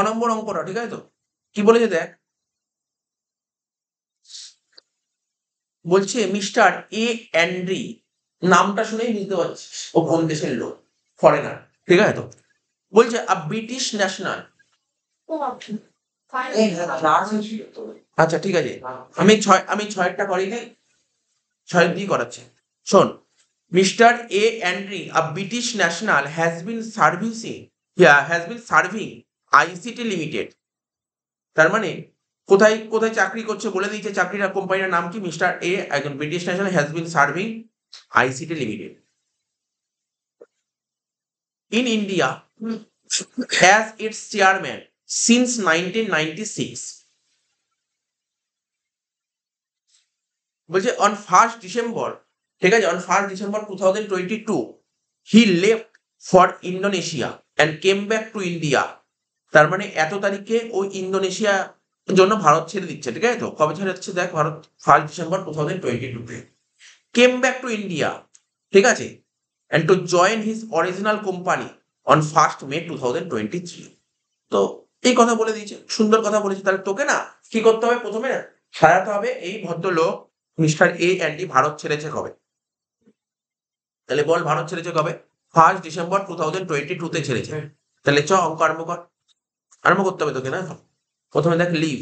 নম্বর অঙ্কটা, ঠিক আছে তো? কি বলেছে দেখ, বলছে মিস্টার এ অ্যান্ড্রি, নামটা শুনেই বুঝতে পারছিস ও কোন দেশের লোক, ফরেনার, ঠিক আছে তো? বলছে আ ব্রিটিশ ন্যাশনাল। আচ্ছা ঠিক আছে, আমি ছয়েরটা করি নাই, ছয়ের দিয়ে করাচ্ছি। শোন, mister A Andrea a British national has been serving ICT limited. তার মানে কোথায় কোথায় চাকরি করছে বলে দিয়েছে, চাকরিটা কোম্পানির নাম কি, মিস্টার এ একজন British national has been serving ICT limited in India as its chairman since 1996. বলছে on 1st December, ঠিক আছে, on 1st December 2022 he left for Indonesia and came back to India. তার মানে এত তারিখে ওই ইন্দোনেশিয়া জন্য ভারত ছেড়ে দিচ্ছে, ঠিক আছে তো? কবে ছেড়ে দিচ্ছে দেখ, ভারত 1st December 2022 তে কেম ব্যাক টু ইন্ডিয়া, ঠিক আছে, and to join his original company on 1st May 2023। তো এই কথা বলে দিয়েছে, সুন্দর কথা বলেছে। তাহলে তোকে না কি করতে হবে, প্রথমে সাজাতে হবে এই ভদ্রলোক মিস্টার এ অ্যান্ডি ভারত ছেড়েছে কবে। তাহলে বল ভারত ছেড়েছে কবে? 1st December 2022 তে ছেড়েছে। তাহলে চ অঙ্ক আরম্ভ কর, আরম্ভ করতে হবে তোকে না। প্রথমে দেখ লিভ,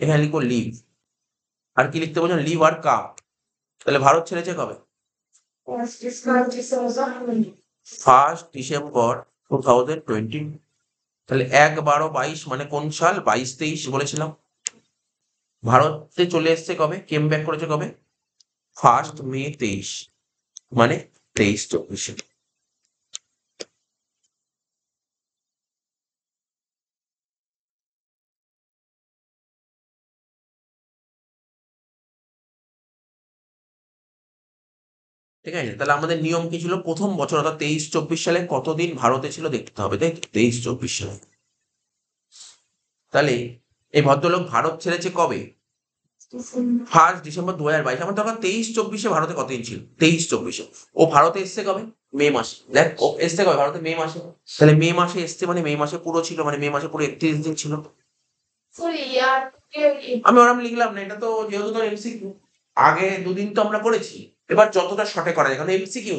এখানে লিখবো লিভ, আর কি লিখতে বলছেন, লিভ আর কাম। তাহলে ভারত ছেড়েছে কবে? 1st December 2020। তাহলে 1/12/22 মানে কোন সাল? 22-23 বলেছিলাম। ভারতে চলে এসছে কবে, কেম ব্যাক করেছে কবে? 1st May 23, মানে 23-24। ঠিক আছে, তাহলে আমাদের নিয়ম কি ছিল, প্রথম বছর অর্থাৎ 23-24 সালে কতদিন ভারতে ছিল দেখতে হবে, তাই 23-24 সালে। তাহলে এই ভদ্রলোক ভারত ছেড়েছে কবে? 1st December 2022। আমার তখন 23-24-এ ভারতে কতদিন ছিল? 23-24-এ। ও ভারতে এসছে কবে? মে মাসে। দেখ ও এসছে কবে ভারতে? মে মাসে। তাহলে মে মাসে এসছে মানে মে মাসে পুরো ছিল, মানে মে মাসে পুরো 31 দিন ছিল। আমি ওরম লিখলাম না, এটা তো যেহেতু তোর এমসিকিউ, আগে দুদিন তো আমরা করেছি, এবার যতটা শর্টে করা যায়, কারণ এমসিকিউ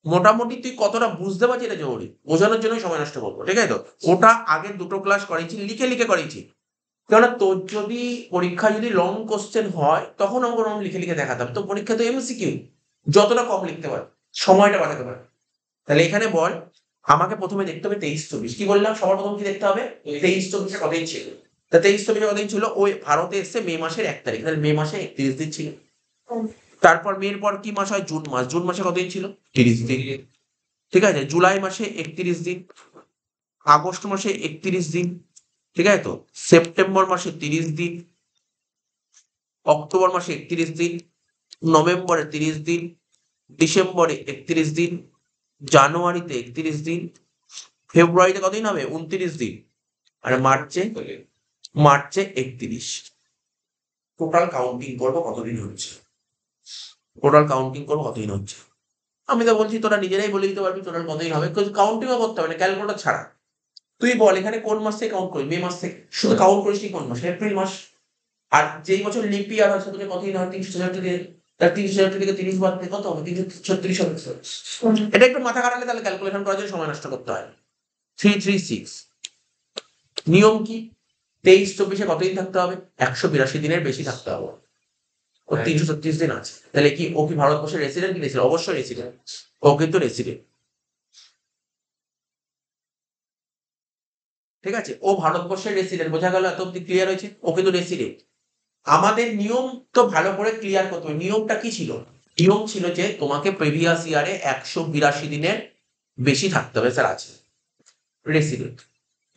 মোটামুটি তুই কতটা বুঝতে পারছিস এটা জরুরি, বোঝানোর জন্যই সময় নষ্ট করবো, ঠিক আছে তো? ওটা আগের দুটো ক্লাস করেছি, লিখে লিখে করেছি। কেননা তোর যদি পরীক্ষা যদি লং কোশ্চেন হয় তখন আমাকে ওরকম লিখে লিখে দেখাতাম, তো পরীক্ষা তো এমসিকিউ, যতটা কম লিখতে পারে সময়টা বাঁচাতে পারে। তাহলে এখানে বল, আমাকে প্রথমে দেখতে হবে 23-24। কি বললাম, সবার প্রথম কি দেখতে হবে? 23-24-এ কতদিন ছিল। তা 23-24-এ কতদিন ছিল? ওই ভারতে এসছে মে মাসের 1 তারিখ, তাহলে মে মাসে 31 দিন ছিল। তারপর মের পর কি মাস হয়? জুন মাস। জুন মাসে কতদিন ছিল? 30 দিন। ঠিক আছে, জুলাই মাসে 31 দিন, আগস্ট মাসে 31 দিন, ঠিক আছে তো, সেপ্টেম্বর মাসে 30 দিন, অক্টোবর মাসে 31 দিন, নভেম্বরে 30 দিন, ডিসেম্বরে 31 দিন, জানুয়ারিতে 31 দিন, ফেব্রুয়ারিতে কতদিন হবে? 29 দিন, আর মার্চে 31। টোটাল কাউন্টিং করবো কতদিন হচ্ছে, টোটাল কাউন্টিং করবো কতদিন হচ্ছে। আমি তো বলছি তোরা নিজেরাই বলে দিতে পারবি টোটাল কতদিন হবে, কাউন্টিংও করতে হবে না, ক্যালকুলেটর ছাড়া। তুই বল এখানে কোন মাস থেকে কাউন্ট করবি? মে মাস থেকে। শুধু কাউন্ট করিস কোন মাস? এপ্রিল মাস। আর যেই বছর লিপ ইয়ার হয় সেখানে কতদিন হয়? 366 থেকে, তার 366 থেকে 30 বাদ দিয়ে কত হবে? 336 হবে। এটা একটু মাথা খাটালে তাহলে ক্যালকুলেশন করার জন্য সময় নষ্ট করতে হয়। 336। নিয়ম কি? 23-24-এ কতদিন থাকতে হবে? 182 দিনের বেশি থাকতে হবে। ও 336 দিন আছে। তাহলে কি ও কি ভারতবর্ষের রেসিডেন্ট কি রেসিডেন্ট? অবশ্যই রেসিডেন্ট, ও কিন্তু রেসিডেন্ট। ঠিক আছে, ও ভারতবর্ষের রেসিডেন্ট, বোঝা গেল? এত অব্দি ক্লিয়ার হয়েছে? ও কিন্তু রেসিডেন্ট। আমাদের নিয়ম তো ভালো করে ক্লিয়ার করতে হবে। নিয়মটা কি ছিল? নিয়ম ছিল যে তোমাকে প্রিভিয়াস ইয়ারে 182 দিনের বেশি থাকতে হবে, স্যার আছে রেসিডেন্ট।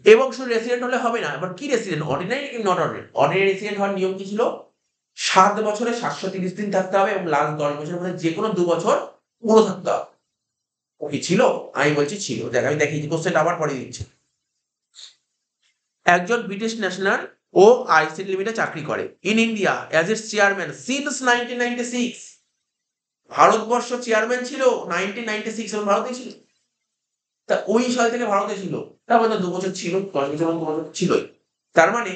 এবং শুধু রেসিডেন্ট হলে হবে না, এবার কি রেসিডেন্ট, অর্ডিনারি নাকি নট অর্ডিনারি? অর্ডিনারি রেসিডেন্ট হওয়ার নিয়ম কি ছিল? 7 বছরে 730 দিন থাকতে হবে এবং লাস্ট 10 বছরের মধ্যে যে কোনো 2 বছর পুরো থাকতে হবে। ও কি ছিল? আমি বলছি ছিল। দেখ আমি দেখিয়েছি, কোশ্চেনটা আবার পড়ে দিচ্ছি। একজন ব্রিটিশ ন্যাশনাল ও আইসিটি লিমিটে চাকরি করে in India as it's chairman since 1996। Bharatvarsha chairman ছিল 1996 এবং ভারতেই ছিল। তা ওই সাল থেকে ভারতে ছিল, তারপরে তো 2 বছর ছিল, 10 বছর 2 বছর ছিলই। তার মানে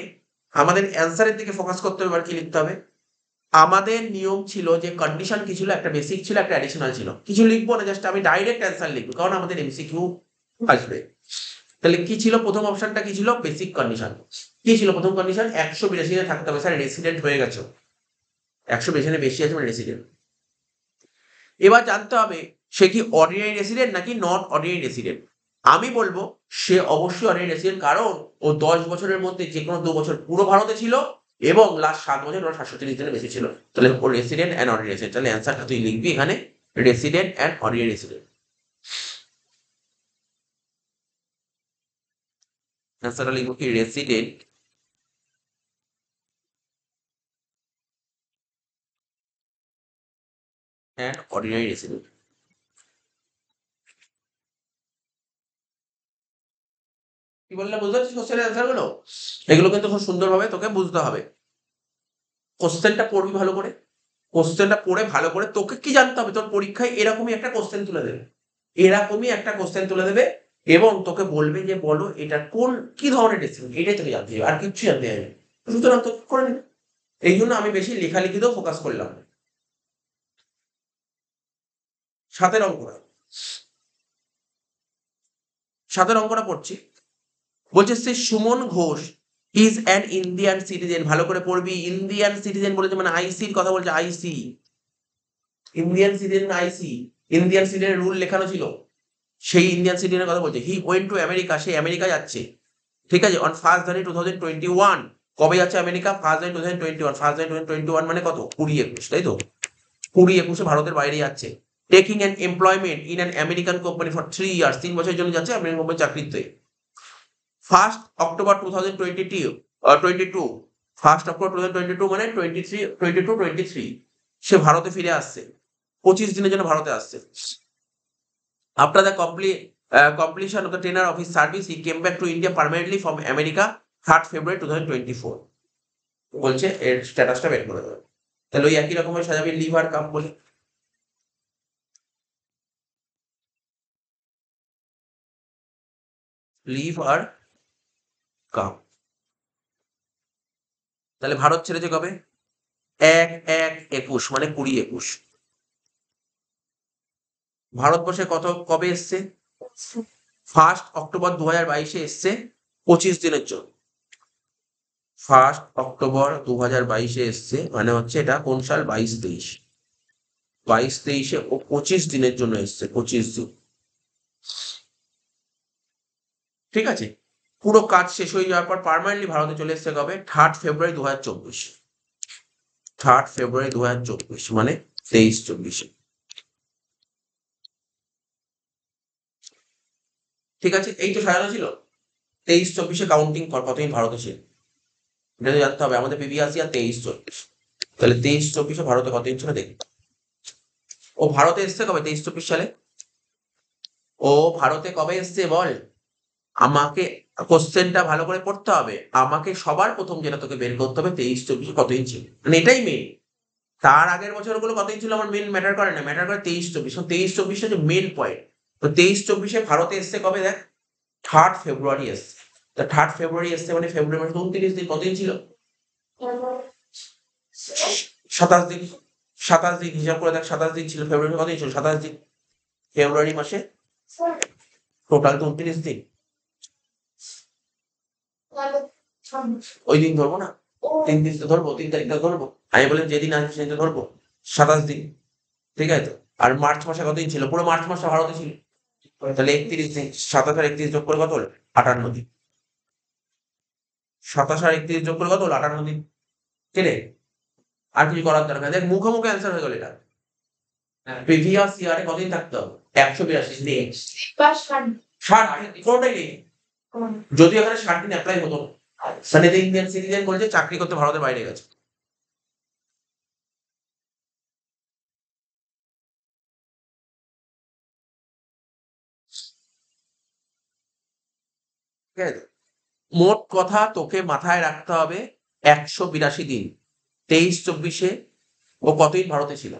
আমাদের অ্যান্সারের দিকে ফোকাস করতে হবে। এবার কি লিখতে হবে? আমাদের নিয়ম ছিল যে কন্ডিশন কি ছিল, একটা বেসিক ছিল, একটা অ্যাডিশনাল ছিল। কিছু লিখবো না, জাস্ট আমি ডাইরেক্ট অ্যান্সার লিখবো, কারণ আমাদের এমসিকিউ আসবে। তাহলে কি ছিল প্রথম অপশনটা? কি ছিল? Basic condition. কি ছিল প্রথম কন্ডিশন? 182 দিনে থাকতে হবে। স্যার রেসিডেন্ট হয়ে গেছে, 182 বেশি আছে মানে রেসিডেন্ট। এবার জানতে হবে সে কি অর্ডিনারি রেসিডেন্ট নাকি নট অর্ডিনারি রেসিডেন্ট। আমি বলবো সে অবশ্যই অর্ডিনারি রেসিডেন্ট, কারণ ও 10 বছরের মধ্যে যে কোনো 2 বছর পুরো ভারতে ছিল এবং লাস্ট 7 বছর ওরা 730 দিনের বেশি ছিল। তাহলে ও রেসিডেন্ট অ্যান্ড অর্ডিনারি রেসিডেন্ট। তাহলে অ্যান্সারটা তুই লিখবি এখানে রেসিডেন্ট অ্যান্ড অর্ডিনারি রেসিডেন্ট। অ্যান্সারটা লিখবো কি? Resident and ordinary resident. কি বললে বুঝতে পারছিস কোশ্চেনের অ্যান্সার গুলো? এগুলো কিন্তু খুব সুন্দরভাবে তোকে বুঝতে হবে। কোশ্চেনটা পড়বি ভালো করে, কোশ্চেনটা পড়ে ভালো করে তোকে কি জানতে হবে, তোর পরীক্ষায় এরকমই একটা কোশ্চেন তুলে দেবে, এরকমই একটা কোশ্চেন তুলে দেবে এবং তোকে বলবে যে বলো এটা কোন কি ধরনের টেস্টিং, এটাই তোকে জানতে হবে, আর কিচ্ছু জানতে হবে না। সুতরাং তো করে নিবি। এই জন্য আমি বেশি লেখালেখিতেও ফোকাস করলাম না। 7 অঙ্কটা, 7 অঙ্কটা পড়ছি। বলছে সে Suman Ghosh is an Indian citizen. ভালো করে পড়বি। ইন্ডিয়ান সিটিজেন বলেছে মানে আইসির কথা বলছে, আইসি। ইন্ডিয়ান সিটিজেন আইসি, ইন্ডিয়ান সিটিজেনের রুল লেখানো ছিল, সেই ইন্ডিয়ান সিটিজেনের কথা বলছে। হি went to America, say America যাচ্ছে, ঠিক আছে, অন 1 জানুয়ারি 2021। কবে যাচ্ছে আমেরিকা? 1 জানুয়ারি 2021। 1 জানুয়ারি 2021 মানে কত? 20-21, তাই তো? 20-21 ভারতের বাইরে যাচ্ছে। Taking an employment in an American company for 3 years. 3 বছরের জন্য যাচ্ছে আমেরিকান কোম্পানি চাকরিতে। 1 অক্টোবর 2022, 22, 1 অক্টোবর 2022 মানে 23, 22, 23 সে ভারতে ফিরে আসছে, 25 দিনের জন্য ভারতে আসছে। After the completion of the tenure of his service, he came back to India permanently from America 3rd February 2024। বলছে এর স্ট্যাটাসটা বের করে দেবে। তাহলে ওই একই রকমের সাজাবি, লিভ আর কাম বলে। লিভ আর কাম। তাহলে ভারত ছেড়েছে কবে? 1/1/21 মানে 20-21। ভারতবর্ষে কবে এসছে? 1 অক্টোবর 2022 এসছে 25 দিনের জন্য। 1 অক্টোবর 2022 এসছে মানে হচ্ছে এটা কোন সাল? 22-23। 22-23 ও 25 দিনের জন্য এসছে, 25 দিন। ঠিক আছে, পুরো কাজ শেষ হয়ে যাওয়ার পর পার্মানেন্টলি ভারতে চলে এসছে কবে? 3rd ফেব্রুয়ারি 2024। 3rd ফেব্রুয়ারি 2024 মানে 23-24। ঠিক আছে, এই তো সাজানো ছিল। 23-24 কাউন্টিং কর কতদিন ভারতে ছিল, এটা তো জানতে হবে আমাদের। প্রিভিয়াস ইয়ার 23-24, তাহলে 23-24 ভারতে কতদিন ছিল দেখি। ও ভারতে এসছে কবে? 23-24 সালে। ও ভারতে কবে এসছে বল আমাকে। কোশ্চেনটা ভালো করে পড়তে হবে। আমাকে সবার প্রথম যেটা তোকে বের করতে হবে 23-24 কতদিন ছিল, মানে এটাই মেন। তার আগের বছরগুলো কতদিন ছিল আমার মেন ম্যাটার করে না, ম্যাটার করে 23-24। 23-24 হচ্ছে মেন পয়েন্ট। তো 23-24 ভারতে এসছে কবে দেখ, 3rd ফেব্রুয়ারি এসছে। তো 3rd ফেব্রুয়ারি এসছে মানে ফেব্রুয়ারি মাসে 29 দিন। কতদিন ছিল? 27 দিন। 27 দিন হিসাব করে দেখ, 27 দিন ছিল। ফেব্রুয়ারি কতদিন ছিল? 27 দিন। ফেব্রুয়ারি মাসে টোটাল 29 দিন। ওই দিন ধরবো না, 3 দিন তো ধরবো, 3 তারিখটা ধরবো। আমি বললাম যেদিন আসবে সেদিন ধরবো, 27 দিন। ঠিক আছে তো? আর মার্চ মাসে কতদিন ছিল? পুরো মার্চ মাসটা ভারতে ছিল, তাহলে 31 দিন। 27 আর 31 যোগ করে কত হলো? 58 দিন। 27 আর 31 যোগ করে কত হলো? 58 দিন। কেনে আর কিছু করার দরকার নেই। দেখ মুখে মুখে অ্যান্সার হয়ে গেল এটা। প্রিভিয়াস ইয়ারে কতদিন থাকতে হবে? 182 দিন। 60 কোনটাই নেই। যদি এখানে 60 দিন অ্যাপ্লাই হতো, মানে ইন্ডিয়ান সিটিজেন বলছে চাকরি করতে ভারতের বাইরে গেছে। ঠিক আছে, মোট কথা তোকে মাথায় রাখতে হবে 182 দিন। 23-24 ও কতদিন ভারতে ছিল?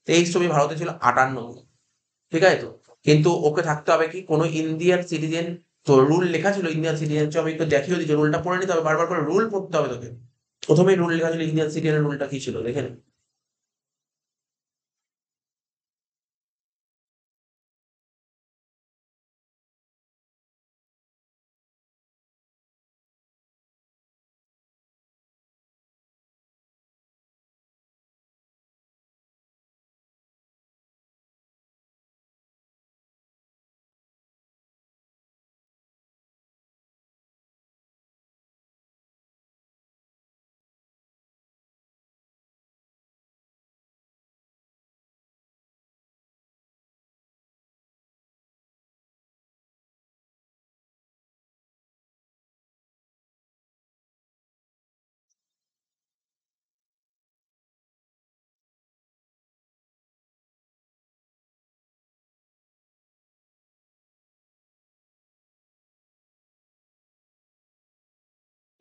23-24 ভারতে ছিল 58 দিন। ঠিক আছে তো? কিন্তু ওকে থাকতে হবে কি কোনো ইন্ডিয়ান সিটিজেন। তো রুল লেখা ছিল ইন্ডিয়ান সিটিজেন, আমি একটু দেখিয়ে দিচ্ছি, রুলটা পড়ে নিতে হবে, বারবার করে রুল পড়তে হবে তোকে। প্রথমেই রুল লেখা ছিল ইন্ডিয়ান সিটিজেনের রুলটা কি ছিল দেখে নে।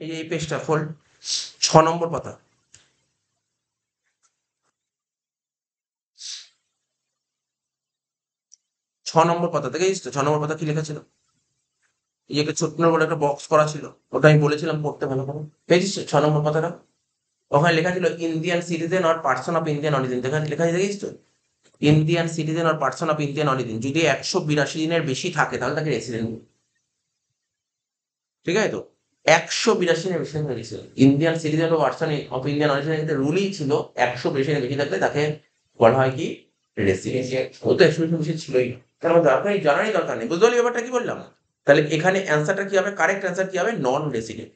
এই যে এই পেজটা ফোল্ড, 6 নম্বর পাতা। 6 নম্বর পাতা দেখেছিস তো, 6 নম্বর পাতা কি লেখা ছিল? এই যে একটা ছোট্ট করে একটা বক্স করা ছিল, ওটা আমি বলেছিলাম পড়তে ভালো করে। পেয়েছিস 6 নম্বর পাতাটা? ওখানে লেখা ছিল Indian citizen or person of Indian origin, এখানে লেখা আছে দেখেছিস তো? Indian citizen or person of Indian origin যদি 182 দিনের বেশি থাকে তাহলে তাকে রেসিডেন্ট। ঠিক আছে তো? 182 দিনের বেশি থাকলে রেসিডেন্ট। ইন্ডিয়ান সিটিজেন ও পার্সন অফ ইন্ডিয়ান অরিজিনের ক্ষেত্রে রুলই ছিল 182 দিনের বেশি থাকলে তাকে বলা হয় কি রেসিডেন্ট। ও তো 182 বেশি ছিলই না, তার মানে দরকারই জানারই দরকার নেই। বুঝতে পারলি ব্যাপারটা কি বললাম? তাহলে এখানে অ্যান্সারটা কি হবে, কারেক্ট অ্যান্সার কি হবে? Non resident.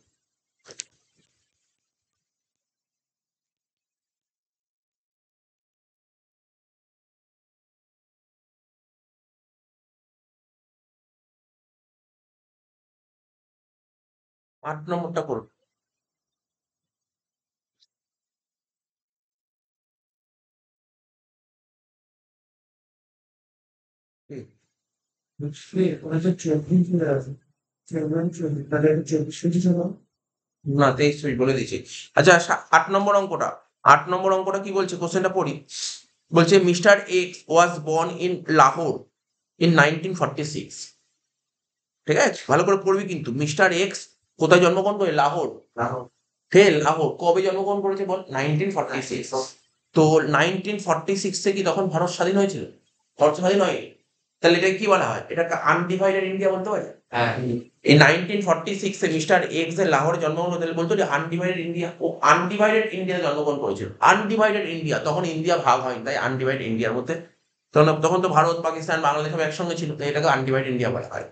8 নম্বরটা করুন। বুঝলি ওরা যে 24 আছে, 24 তাহলে 24 ছিল। না, 23 বলে দিয়েছি। আচ্ছা, 8 নম্বর অঙ্কটা। 8 নম্বর অঙ্কটা কি বলছে, কোশ্চেনটা পড়ি। বলছে mister x was born in Lahore in 1946। ঠিক আছে, ভালো করে পড়বি কিন্তু। মিস্টার এক্স কোথায় জন্মগ্রহণ করে? লাহোর। লাহোর কবে জন্মগ্রহণ করেছে বল? 1946। তো 1946 কি তখন ভারত স্বাধীন হয়েছিল? ভারত স্বাধীন হয়নি। তাহলে এটা কি বলা হয়? এটাকে আনডিভাইডেড ইন্ডিয়া বলতে পারে। হ্যাঁ। এই 1946 মিস্টার এক্স এর লাহোরে জন্মগ্রহণ করে, তাহলে বলতো যে আনডিভাইডেড ইন্ডিয়া। ও আনডিভাইডেড ইন্ডিয়া জন্মগ্রহণ করেছিল। আনডিভাইডেড ইন্ডিয়া, তখন ইন্ডিয়া ভাগ হয়নি, তাই আনডিভাইডেড ইন্ডিয়ার মধ্যে। তখন তখন তো ভারত পাকিস্তান বাংলাদেশ সব একসঙ্গে ছিল, তাই এটাকে আনডিভাইডেড ইন্ডিয়া বলা হয়।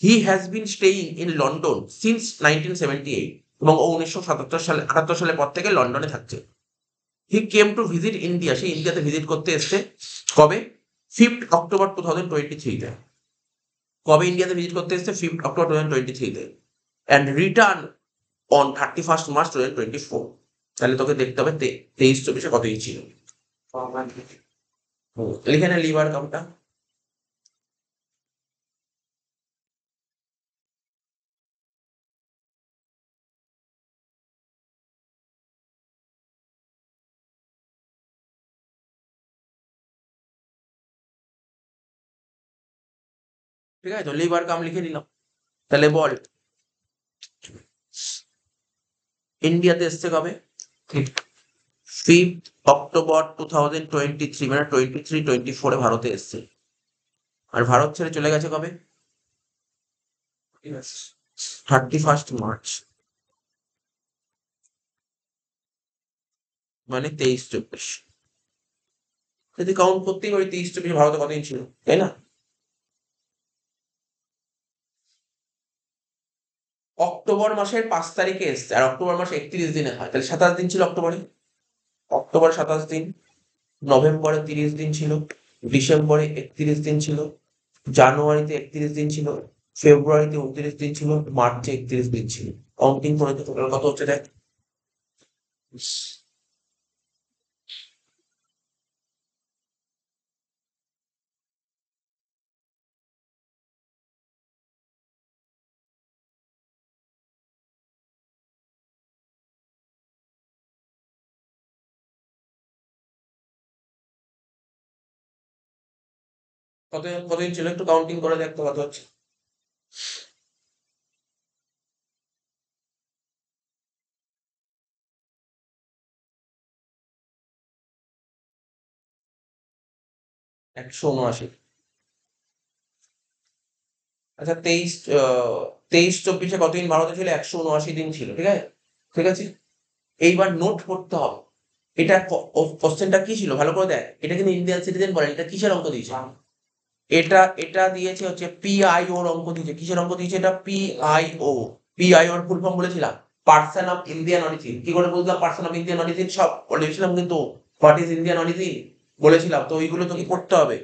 He has been staying in London since 1978, এবং ও 1978 সালের পর থেকে লন্ডনে থাকছে। হি কেম টু ভিজিট ইন্ডিয়া, সে ইন্ডিয়াতে ভিজিট করতে এসছে। কবে? 5 অক্টোবর 2023-তে। কবে ইন্ডিয়াতে ভিজিট করতে এসছে? 5 অক্টোবর 2023-তে। And return on 31 March 2024। তাহলে তোকে দেখতে হবে 23-24 কত ছিল। লিখে নে লিভার কামটা। ঠিক আছে তো, লিভার কাম লিখে নিলাম। তাহলে বল, ইন্ডিয়াতে এসছে কবে? 5 অক্টোবর 2023, মানে 23-24 ভারতে এসছে। আর ভারত ছেড়ে চলে গেছে কবে? 31 মার্চ, মানে 23-24। যদি কাউন্ট করতেই পারি 23-24 ভারতে কতদিন ছিল, তাই না? অক্টোবর মাসের 5 তারিখে এসছে, আর অক্টোবর মাসে 31 দিনে হয়, তাহলে 27 দিন ছিল অক্টোবরে। অক্টোবরে 27 দিন, নভেম্বরে 30 দিন ছিল, ডিসেম্বরে 31 দিন ছিল, জানুয়ারিতে 31 দিন ছিল, ফেব্রুয়ারিতে 29 দিন ছিল, মার্চে 31 দিন ছিল। কাউন্টিং করে তো টোটাল কত হচ্ছে দেখ। কতদিন ছিল একটু কাউন্টিং করে দেখতে কত হচ্ছে। একশো উনআশি। আচ্ছা, 23-24 কতদিন ভারতে ছিল? 179 দিন ছিল, ঠিক আছে। ঠিক আছে, এইবার নোট করতে হবে এটা কোশ্চেনটা কি ছিল ভালো করে দেখ। এটা কিন্তু ইন্ডিয়ান সিটিজেন বলে, এটা কিসের অঙ্ক দিয়েছে? এটা দিয়েছে হচ্ছে পিআইও এর অঙ্ক দিয়েছে। কিসের অঙ্ক দিয়েছে? এটা পিআইও। পিআইও এর ফুল ফর্ম বলেছিলাম, পার্সন অফ ইন্ডিয়ান অরিজিন। কি করে বললাম পার্সন অফ ইন্ডিয়ান অরিজিন? সব বলেছিলাম কিন্তু। হোয়াট ইজ ইন্ডিয়ান অরিজিন বলেছিলাম তো, ওইগুলো তোকে পড়তে হবে।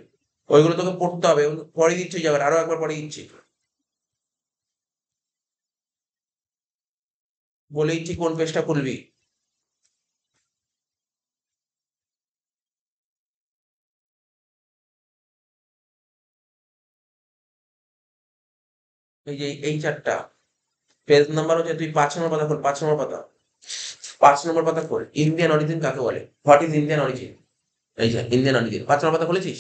ওইগুলো তোকে পড়তে হবে, পরে দিচ্ছি যাবে, আরো একবার পরে দিচ্ছি, বলে দিচ্ছি কোন পেজটা খুলবি। এই যে এই চারটা পেজ নাম্বার হচ্ছে, তুই 5 নম্বর পাতা খোল, 5 নম্বর পাতা, 5 নম্বর পাতা খোল। ইন্ডিয়ান অরিজিন কাকে বলে? What is Indian origin? এই যে ইন্ডিয়ান অরিজিন, 5 নম্বর পাতা খুলেছিস?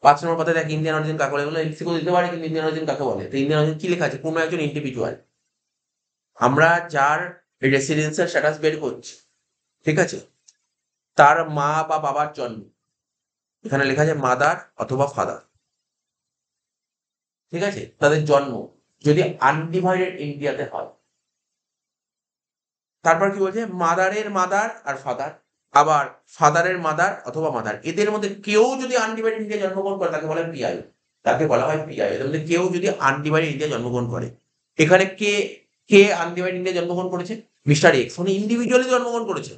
5 নম্বর পাতায় দেখ ইন্ডিয়ান অরিজিন কাকে বলে। এগুলো এমসিকিউ দিতে পারে, কিন্তু ইন্ডিয়ান অরিজিন কাকে বলে? তো ইন্ডিয়ান অরিজিন কি লেখা আছে? কোনো একজন ইন্ডিভিজুয়াল, আমরা যার রেসিডেন্সিয়াল স্ট্যাটাস বের করছি, ঠিক আছে, তার মা বা বাবার জন্ম, এখানে লেখা আছে মাদার অথবা ফাদার, ঠিক আছে, তাদের জন্ম যদি আনডিভাইডেড ইন্ডিয়াতে হয়। তারপর কি বলছে? মাদারের মাদার আর ফাদার, আবার ফাদারের মাদার অথবা মাদার, এদের মধ্যে কেউ যদি আনডিভাইডেড ইন্ডিয়া জন্মগ্রহণ করে তাকে বলা হয় পিআই। তাকে বলা হয় পিআই। এদের মধ্যে কেউ যদি আনডিভাইডেড ইন্ডিয়া জন্মগ্রহণ করে, এখানে কে কে আনডিভাইডেড ইন্ডিয়া জন্মগ্রহণ করেছে? মিস্টার এক্স, মানে ইন্ডিভিজুয়ালি জন্মগ্রহণ করেছে।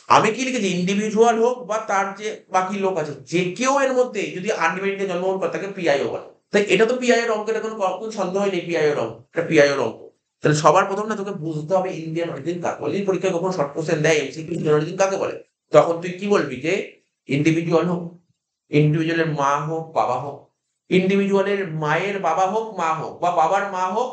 আমি কি লিখেছি? ইন্ডিভিজুয়াল হোক বা তার যে বাকি লোক আছে, যে কেউ এর মধ্যে যদি আনডিভাইডেড ইন্ডিয়া জন্মগ্রহণ করে তাকে পিআইও বলে। তাই এটা তো পিআই এর অঙ্ক, এটা কোনো সন্দেহ নেই, পিআই এর অঙ্ক, এটা পিআই এর অঙ্ক। তাহলে সবার প্রথম না তোকে বুঝতে হবে ইন্ডিয়ান অরিজিন কাকে বলে। যদি পরীক্ষায় কখনো শর্ট কোশ্চেন দেয় এমসিকিউ ইন্ডিয়ান অরিজিন কাকে বলে, তখন তুই কি বলবি? যে ইন্ডিভিজুয়াল হোক, ইন্ডিভিজুয়ালের মা হোক বাবা হোক, ইন্ডিভিজুয়ালের মায়ের বাবা হোক মা হোক, বা বাবার মা হোক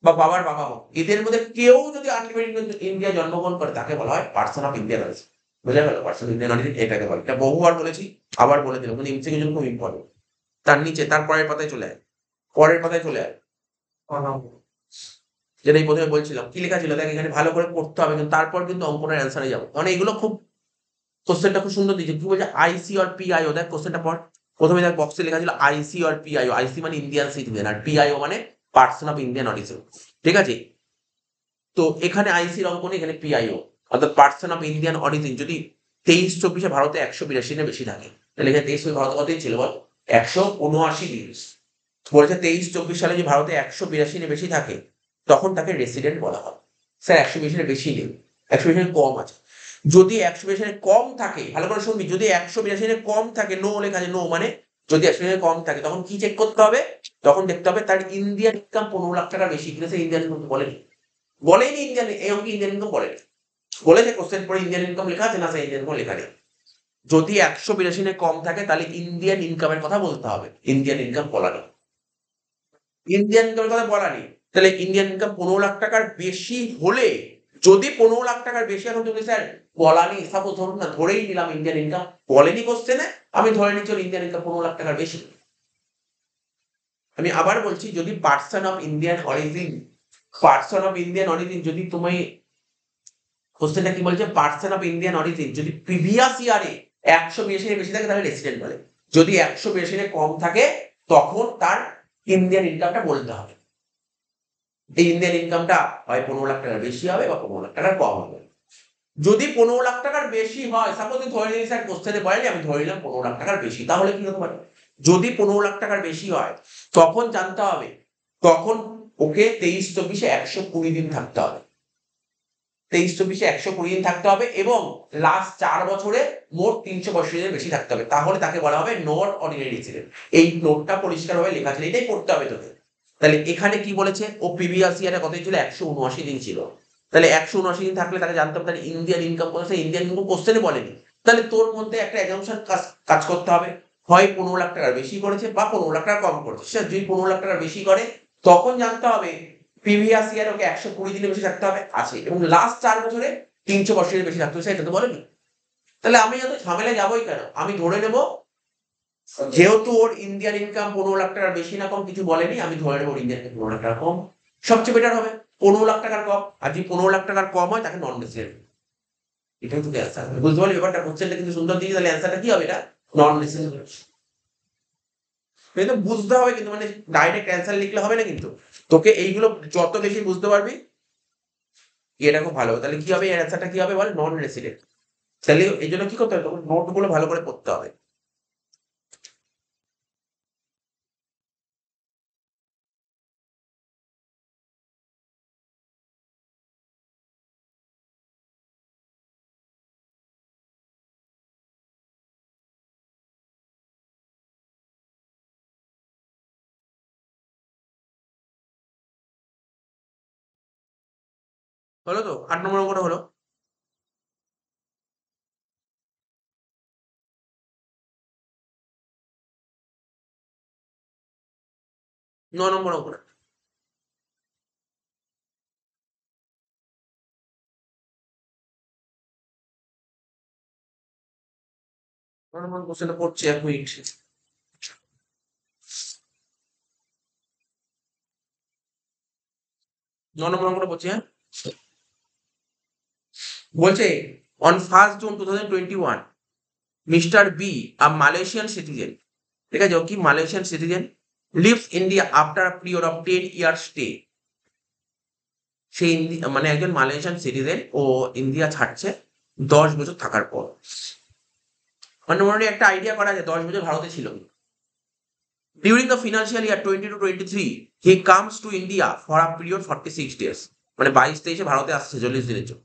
বা বাবার বাবা হোক, এদের মধ্যে কেউ যদি আনডিভাইডেড ইন্ডিয়া জন্মগ্রহণ করে তাকে বলা হয় পার্সন অফ ইন্ডিয়ান অরিজিন। বোঝা গেল? পার্সন অফ ইন্ডিয়ান অরিজিন এটাকে বলে। এটা বহুবার বলেছি, আবার বলে দিলাম, কিন্তু এমসিকিউ জন্য খুব ইম্পর্টেন্ট। তার নিচে তার পরের পাতায় চলে আয়, পরের পাতায় চলে আয়, যেটা এই প্রথমে বলছিলাম কি লেখা ছিল দেখ। এখানে ভালো করে পড়তে হবে, কিন্তু তারপর কিন্তু অঙ্কটার অ্যান্সারে যাবো, মানে এগুলো খুব, কোশ্চেনটা খুব সুন্দর দিয়েছে। কি বলছে? আইসি অর পিআইও। দেখ কোশ্চেনটা পর, প্রথমে দেখ বক্সে লেখা ছিল আইসি অর পিআইও। আইসি মানে ইন্ডিয়ান সিটিজেন, আর পিআইও মানে পার্সন অফ ইন্ডিয়ান অরিজিন, ঠিক আছে। তো এখানে আইসির অঙ্ক নেই, এখানে পিআইও, অর্থাৎ পার্সন অফ ইন্ডিয়ান অরিজিন যদি 23-24 ভারতে 182 দিনে বেশি থাকে, তাহলে এখানে 23 ভারত কতদিন ছিল বল? 179 দিন। বলেছে 23-24 সালে যে ভারতে 182 দিনে বেশি থাকে, তখন তাকে রেসিডেন্ট বলা হয়। স্যার 182 বেশি নেই, 182 কম আছে। যদি 182 কম থাকে, ভালো করে শুনবি, যদি 182 কম থাকে, নো লেখা আছে, নো মানে যদি 182 কম থাকে, তখন কি চেক করতে হবে? তখন দেখতে হবে তার ইন্ডিয়ান ইনকাম 15 লাখ টাকা বেশি কিনা। সে ইন্ডিয়ান ইনকাম বলেনি, বলেনি ইন্ডিয়ান, এই অঙ্কে ইন্ডিয়ান ইনকাম বলেনি। বলেছে কোশ্চেন পরে ইন্ডিয়ান ইনকাম লেখা আছে না? সেই ইন্ডিয়ান ইনকাম লেখা নেই। যদি 182 কম থাকে তাহলে ইন্ডিয়ান ইনকামের কথা বলতে হবে, ইন্ডিয়ান ইনকাম বলা নেই, ইন্ডিয়ান ইনকামের কথা বলা নেই। তাহলে ইন্ডিয়ান ইনকাম 15 লাখ টাকার বেশি হলে, যদি 15 লাখ টাকার বেশি, এখন তুমি স্যার বলা নেই, সাপোজ ধরুন না, ধরেই নিলাম ইন্ডিয়ান ইনকাম বলেনি কোশ্চেনে, আমি ধরে নিচ্ছি ইন্ডিয়ান ইনকাম 15 লাখ টাকার বেশি। আমি আবার বলছি, যদি person of Indian origin, person of Indian origin যদি তুমি, কোশ্চেনটা কি বলছে? পার্সন অফ ইন্ডিয়ান অরিজিন যদি প্রিভিয়াস ইয়ারে 182 বেশি থাকে তাহলে রেসিডেন্ট বলে। যদি 182 কম থাকে, তখন তার ইন্ডিয়ান ইনকামটা বলতে হবে। এই ইন্ডিয়ান ইনকামটা হয় 15 লাখ টাকার বেশি হবে বা 15 লাখ টাকার কম হবে। যদি 15 লাখ টাকার বেশি হয়, সাপোজ ধরে নিই স্যার কোশ্চেনে বলেনি, আমি ধরে নিলাম 15 লাখ টাকার বেশি, তাহলে কি হতে পারে? যদি 15 লাখ টাকার বেশি হয়, তখন জানতে হবে, তখন ওকে 23-24 120 দিন থাকতে হবে। 23-24 120 দিন থাকতে হবে, এবং লাস্ট 4 বছরে মোট 365 দিনের বেশি থাকতে হবে, তাহলে তাকে বলা হবে নট অর্ডিনারি রেসিডেন্ট। এই নোটটা পরিষ্কারভাবে লেখা ছিল, এটাই পড়তে হবে তোকে। তাহলে এখানে কি বলেছে? ও প্রিভিয়াস ইয়ারে কত ছিল? 179 দিন ছিল। তাহলে 179 দিন থাকলে তাকে জানতে হবে তার ইন্ডিয়ান ইনকাম কত। ইন্ডিয়ান ইনকাম কোশ্চেনে বলেনি, তাহলে তোর মধ্যে একটা অ্যাজাম্পশন কাজ করতে হবে, হয় 15 লাখ টাকার বেশি করেছে বা 15 লাখ টাকা কম করেছে। সে যদি 15 লাখ টাকার বেশি করে, তখন জানতে হবে প্রিভিয়াস ইয়ার ওকে 120 দিনের বেশি থাকতে হবে আছে, এবং লাস্ট 4 বছরে 365 বেশি থাকতে হবে, সেটা তো বলেনি। তাহলে আমি এত ঝামেলা যাবোই কেন? আমি ধরে নেব যেহেতু ওর ইন্ডিয়ান ইনকাম 15 লাখ টাকার বেশি না কম কিছু বলেনি, আমি ধরে নেবো ওর ইন্ডিয়ান 15 লাখ টাকা কম, সবচেয়ে বেটার হবে। 15 লাখ টাকার কম, আর যদি 15 লাখ টাকার কম হয় তাকে নন রেসিডেন্ট। এটাই তো অ্যান্সার, বুঝতে পারলি ব্যাপারটা? কোশ্চেনটা কিন্তু সুন্দর দিয়েছি, তাহলে অ্যান্সারটা কি হবে? এটা নন রেসিডেন্ট। কিন্তু বুঝতে হবে, কিন্তু মানে ডাইরেক্ট অ্যান্সার লিখলে হবে না, কিন্তু তোকে এইগুলো যত বেশি বুঝতে পারবি এটা খুব ভালো হবে। তাহলে কি হবে, এর অ্যান্সারটা কি হবে বল? Non resident. তাহলে এই জন্য কি করতে হবে, তখন নোটগুলো ভালো করে পড়তে হবে। হলো তো? 8 নম্বর অঙ্কটা হলো। 9 নম্বর অঙ্কটা। 9 নম্বর কোশ্চেনটা পড়ছি, 1 মিনিট। 9 নম্বর অঙ্কটা পড়ছি, হ্যাঁ। বলছে on 1 June 2021 mister B a Malaysian citizen, ঠিক আছে, ও কি Malaysian citizen, leaves India after a period of 10 year stay. সে মানে একজন মালয়েশিয়ান সিটিজেন, ও ইন্ডিয়া ছাড়ছে 10 বছর থাকার পর। মানে মোটামুটি একটা আইডিয়া করা যায় 10 বছর ভারতে ছিল। During the financial year 2022-23 he comes to India for a period 46 days, মানে 22-23 ভারতে আসছে 40 দিনের জন্য।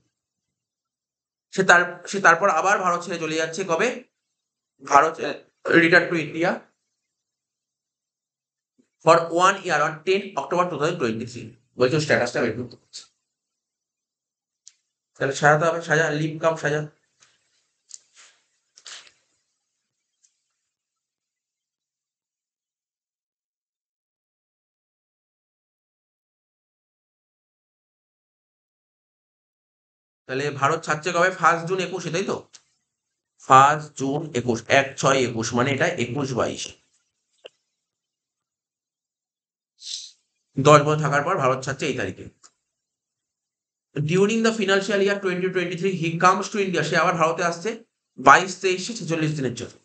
সে তারপর আবার ভারত ছেড়ে চলে যাচ্ছে কবে? Bharat return to India for 1 year on 10 October 2023। বলছো স্ট্যাটাসটা বের করতে হচ্ছে। তাহলে সাজাতে হবে, সাজা, লিভ কাম সাজা। তাহলে ভারত ছাড়ছে কবে? 1 জুন 21, তাই তো? 1 জুন 21, 1/6/21, মানে এটা 21-22। 10 বছর থাকার পর ভারত ছাড়ছে এই তারিখে। During the financial year 2023 he comes to India, সে আবার ভারতে আসছে 22-23-46 দিনের জন্য।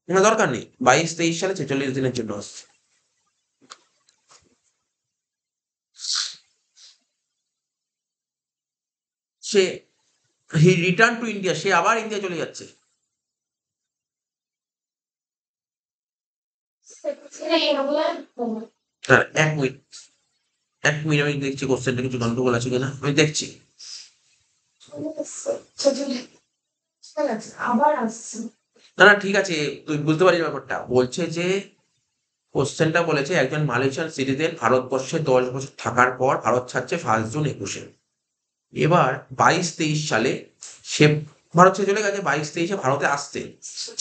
না, দরকার নেই, 22-23 সালে 46 দিনের জন্য আসছে। সে হি রিটার্ন টু ইন্ডিয়া, সে আবার ইন্ডিয়া চলে যাচ্ছে। হ্যাঁ, 1 মিনিট, 1 মিনিট, আমি দেখছি কোশ্চেনটা কিছু গন্ডগোল আছে কিনা, আমি দেখছি। না না, ঠিক আছে, তুই বুঝতে পারিস ব্যাপারটা। বলছে যে কোশ্চেনটা বলেছে একজন মালয়েশিয়ান সিটিজেন ভারতবর্ষে 10 বছর থাকার পর ভারত ছাড়ছে 1 জুন 21। এবার 22-23 সালে সে ভারত ছেড়ে চলে গেছে, 22-23-এ ভারতে আসছে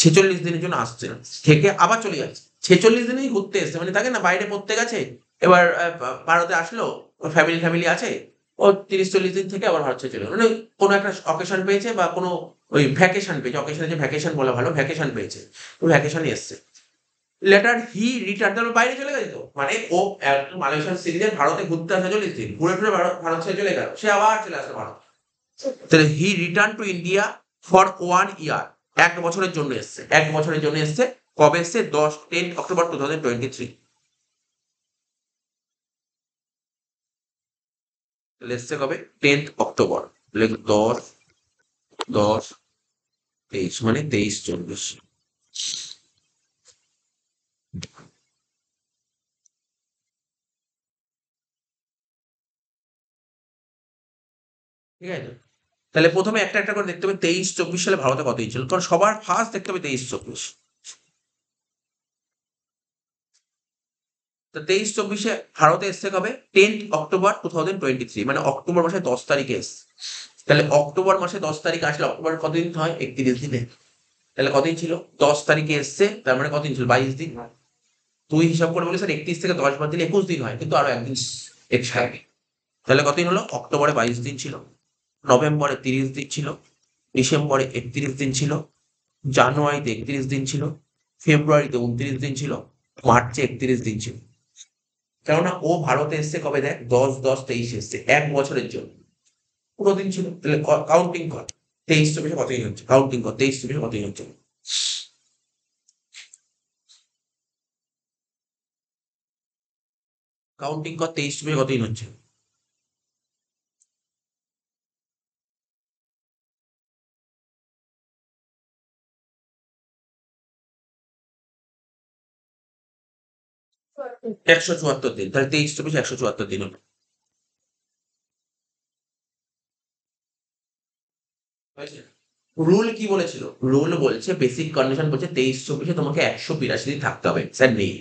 46 দিনের জন্য, আসছে থেকে আবার চলে যাচ্ছে। 46 দিনেই ঘুরতে এসছে, মানে থাকে না বাইরে পড়তে গেছে, এবার ভারতে আসলো, ফ্যামিলি ফ্যামিলি আছে, ও 30-40 দিন থেকে আবার ভারত ছেড়ে চলে গেলো। মানে কোনো একটা অকেশন পেয়েছে, বা কোনো ওই ভ্যাকেশন পেয়েছে, অকেশনে যে ভ্যাকেশন বলা ভালো, ভ্যাকেশন পেয়েছে, তো ভ্যাকেশনে এসছে। লেটার হি রিটার্ন, তাহলে বাইরে চলে গেছে তো, মানে ও মালয়েশিয়ান সিটিজেন ভারতে ঘুরতে আসে 40 দিন, ঘুরে ফিরে ভারত ছেড়ে চলে গেল, সে আবার চলে আসলো ভারত। তাহলে he return to India for 1 ইয়ার, 1 বছরের জন্য এসছে, 1 বছরের জন্য এসছে। কবে এসছে? 10 অক্টোবর 2023। তাহলে এসছে কবে? 10 অক্টোবর। 10-10-23, মানে 23-24। ঠিক আছে, তাহলে প্রথমে একটা একটা করে দেখতে হবে 23-24 সালে ভারতে কত ছিল, কারণ সবার ফার্স্ট দেখতে হবে 23-24। তো 23-24-এ ভারতে এসছে কবে? 10 অক্টোবর 2023, মানে অক্টোবর মাসে 10 তারিখে এসছে। তাহলে অক্টোবর মাসে 10 তারিখে আসলে অক্টোবর কতদিন হয়? 31 দিনে। তাহলে কতদিন ছিল? 10 তারিখে এসছে, তার মানে কতদিন ছিল? 22 দিন। তুই হিসাব করে বলি স্যার 31 থেকে 10 বাদ দিলে 21 দিন হয়, কিন্তু আরো একদিন এক্সট্রা। তাহলে কতদিন হলো? অক্টোবরে 22 দিন ছিল, নভেম্বরে 30 দিন ছিল, ডিসেম্বরে 31 দিন ছিল, জানুয়ারিতে 31 দিন ছিল, ফেব্রুয়ারিতে 29 দিন ছিল, মার্চে 31 দিন ছিল। কেননা ও ভারতে এসছে কবে দেখ, 10-10-23 এসছে, 1 বছরের জন্য পুরো দিন ছিল। তাহলে কাউন্টিং কর, 23-24 কতদিন হচ্ছে, কাউন্টিং কর 23-24 কতদিন হচ্ছে, কাউন্টিং কর 23-24 কতদিন হচ্ছে। Correct. 174 দিন, তাহলে 23-24 174 দিন হলো। রুল কি বলেছিল? রুল বলছে, বেসিক কন্ডিশন বলছে 23-24 তোমাকে 182 দিন থাকতে হবে। স্যার নেই,